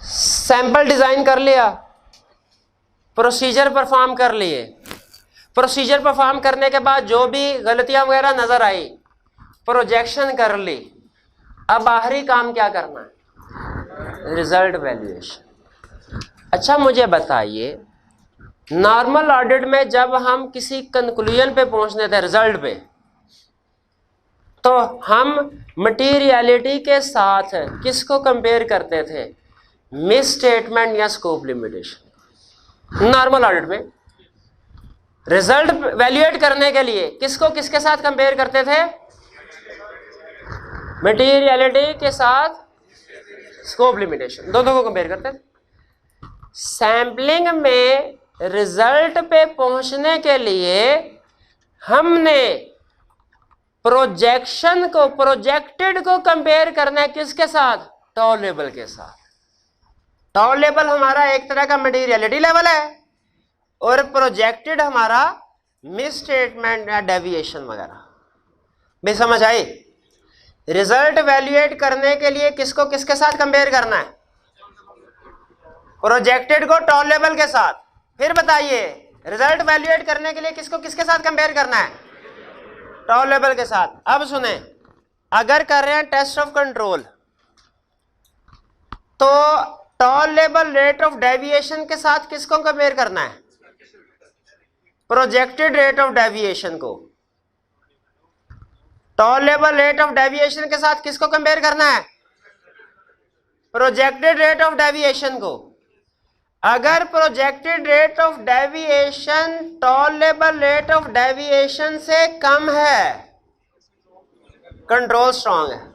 सैंपल डिजाइन कर लिया, प्रोसीजर परफॉर्म कर लिए, प्रोसीजर परफॉर्म करने के बाद जो भी गलतियां वगैरह नजर आई प्रोजेक्शन कर ली। अब आखिरी काम क्या करना है? Result valuation. अच्छा मुझे बताइए, नॉर्मल ऑडिट में जब हम किसी कंक्लूजन पे पहुंचने थे, रिजल्ट पे, तो हम मटीरियलिटी के साथ किसको कंपेयर करते थे? मिस स्टेटमेंट या स्कोप लिमिटेशन। नॉर्मल ऑडिट में रिजल्ट वैल्यूएट करने के लिए किसको किसके साथ कंपेयर करते थे? मटीरियलिटी के साथ स्कोप लिमिटेशन, दोनों को कंपेयर करते थे। सैम्पलिंग में रिजल्ट पे पहुंचने के लिए हमने प्रोजेक्शन को, प्रोजेक्टेड को कंपेयर करना है किसके साथ? टॉलरेबल के साथ। टॉलरेबल हमारा एक तरह का मटीरियलिटी लेवल है और प्रोजेक्टेड हमारा मिस स्टेटमेंट या डेविएशन वगैरह। भी समझ आई? रिजल्ट वैल्यूएट करने के लिए किसको किसके साथ कंपेयर करना है? प्रोजेक्टेड को टॉलरेबल के साथ। फिर बताइए, रिजल्ट वैल्यूएट करने के लिए किसको किसके साथ कंपेयर करना है? टॉलरेबल के साथ। अब सुने, अगर कर रहे हैं टेस्ट ऑफ कंट्रोल तो टॉलरेबल रेट ऑफ डेविएशन के साथ किसको कंपेयर करना है? प्रोजेक्टेड रेट ऑफ डेविएशन को। टॉलरेबल रेट ऑफ डेविएशन के साथ किसको कंपेयर करना है? प्रोजेक्टेड रेट ऑफ डेविएशन को। अगर projected rate of deviation tolerable rate of deviation से कम है, कंट्रोल स्ट्रांग है।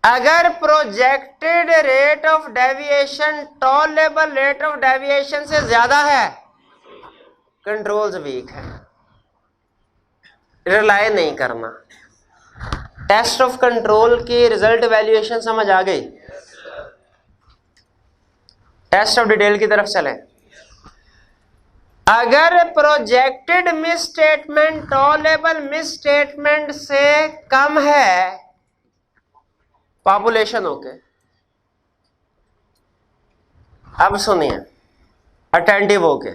अगर projected rate of deviation tolerable rate of deviation से ज्यादा है, कंट्रोल्स वीक है। रिलाय नहीं करना। टेस्ट ऑफ कंट्रोल की रिजल्ट वैल्यूएशन समझ आ गई? टेस्ट ऑफ डिटेल की तरफ चले। अगर projected miss statement tolerable miss statement से कम है, पॉपुलेशन ओके। अब सुनिए अटेंटिव होके,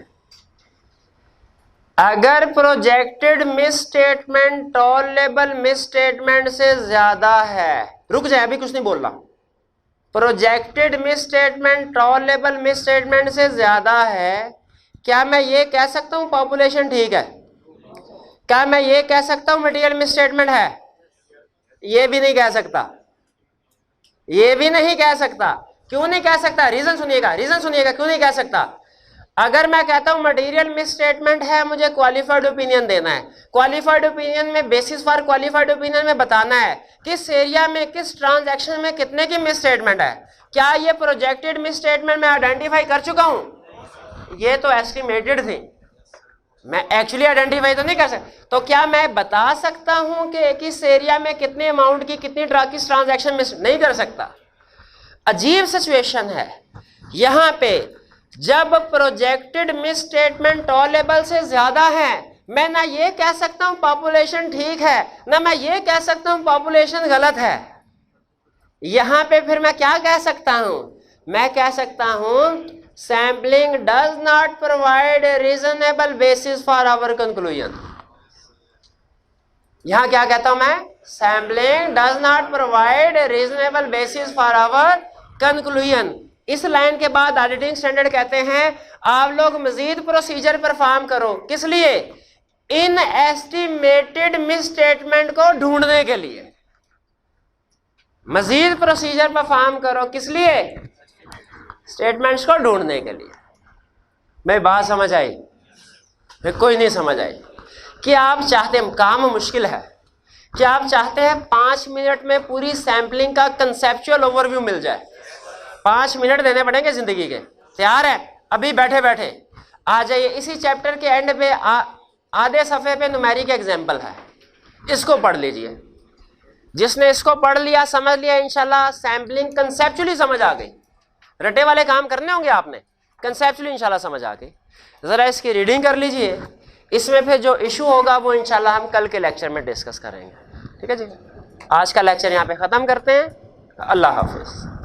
अगर projected miss statement tolerable miss statement से ज्यादा है, रुक जाए अभी कुछ नहीं बोल रहा। Projected miss statement tolerable miss statement से ज्यादा है, क्या मैं ये कह सकता हूं पॉपुलेशन ठीक है? क्या मैं ये कह सकता हूं मटेरियल मिस स्टेटमेंट है? ये भी नहीं कह सकता। ये भी नहीं कह सकता। क्यों नहीं कह सकता? रीजन सुनिएगा, रीजन सुनिएगा क्यों नहीं कह सकता। अगर मैं कहता हूं मटेरियल मिस स्टेटमेंट है, मुझे क्वालिफाइड ओपिनियन देना है। क्वालिफाइड ओपिनियन में बेसिस फॉर क्वालिफाइड ओपिनियन में बताना है किस एरिया में किस ट्रांजैक्शन में कितने की मिस स्टेटमेंट है। क्या ये प्रोजेक्टेड मिस स्टेटमेंट मैं आइडेंटिफाई कर चुका हूं? ये तो एस्टिमेटेड थी, मैं एक्चुअली आइडेंटिफाई तो नहीं कर सकता। तो क्या मैं बता सकता हूं कि किस एरिया में कितने अमाउंट की कितनी किस ट्रांजैक्शन में? नहीं कर सकता। अजीब सिचुएशन है यहां पे। जब प्रोजेक्टेड मिस स्टेटमेंट टॉलरेबल से ज्यादा है, मैं ना ये कह सकता हूं पॉपुलेशन ठीक है, ना मैं ये कह सकता हूं पॉपुलेशन गलत है। यहां पे फिर मैं क्या कह सकता हूं? मैं कह सकता हूं sampling does not provide reasonable basis for our conclusion. यहां क्या कहता हूं मैं? Sampling does not provide reasonable basis for our conclusion. इस लाइन के बाद ऑडिटिंग स्टैंडर्ड कहते हैं आप लोग मजीद प्रोसीजर परफॉर्म करो। किस लिए? इन एस्टिमेटेड मिस स्टेटमेंट को ढूंढने के लिए मजीद प्रोसीजर परफॉर्म करो। किस लिए? स्टेटमेंट्स को ढूंढने के लिए। मेरी बात समझ आई? कोई नहीं समझ आई? कि आप चाहते हैं, काम मुश्किल है, कि आप चाहते हैं 5 मिनट में पूरी सैंपलिंग का कंसेप्चुअल ओवरव्यू मिल जाए। 5 मिनट देने पड़ेंगे जिंदगी के। तैयार है? अभी बैठे बैठे आ जाइए। इसी चैप्टर के एंड पे आधे सफ़े पे न्यूमेरिक एग्जाम्पल है, इसको पढ़ लीजिए। जिसने इसको पढ़ लिया, समझ लिया, इंशाल्लाह सैम्पलिंग कंसेप्चुअली समझ आ गई। रटे वाले काम करने होंगे आपने, कंसेप्चुअली इंशाल्लाह समझ आ गई। ज़रा इसकी रीडिंग कर लीजिए। इसमें फिर जो इशू होगा वो इंशाल्लाह हम कल के लेक्चर में डिस्कस करेंगे। ठीक है जी। आज का लेक्चर यहाँ पे ख़त्म करते हैं। अल्लाह हाफिज़।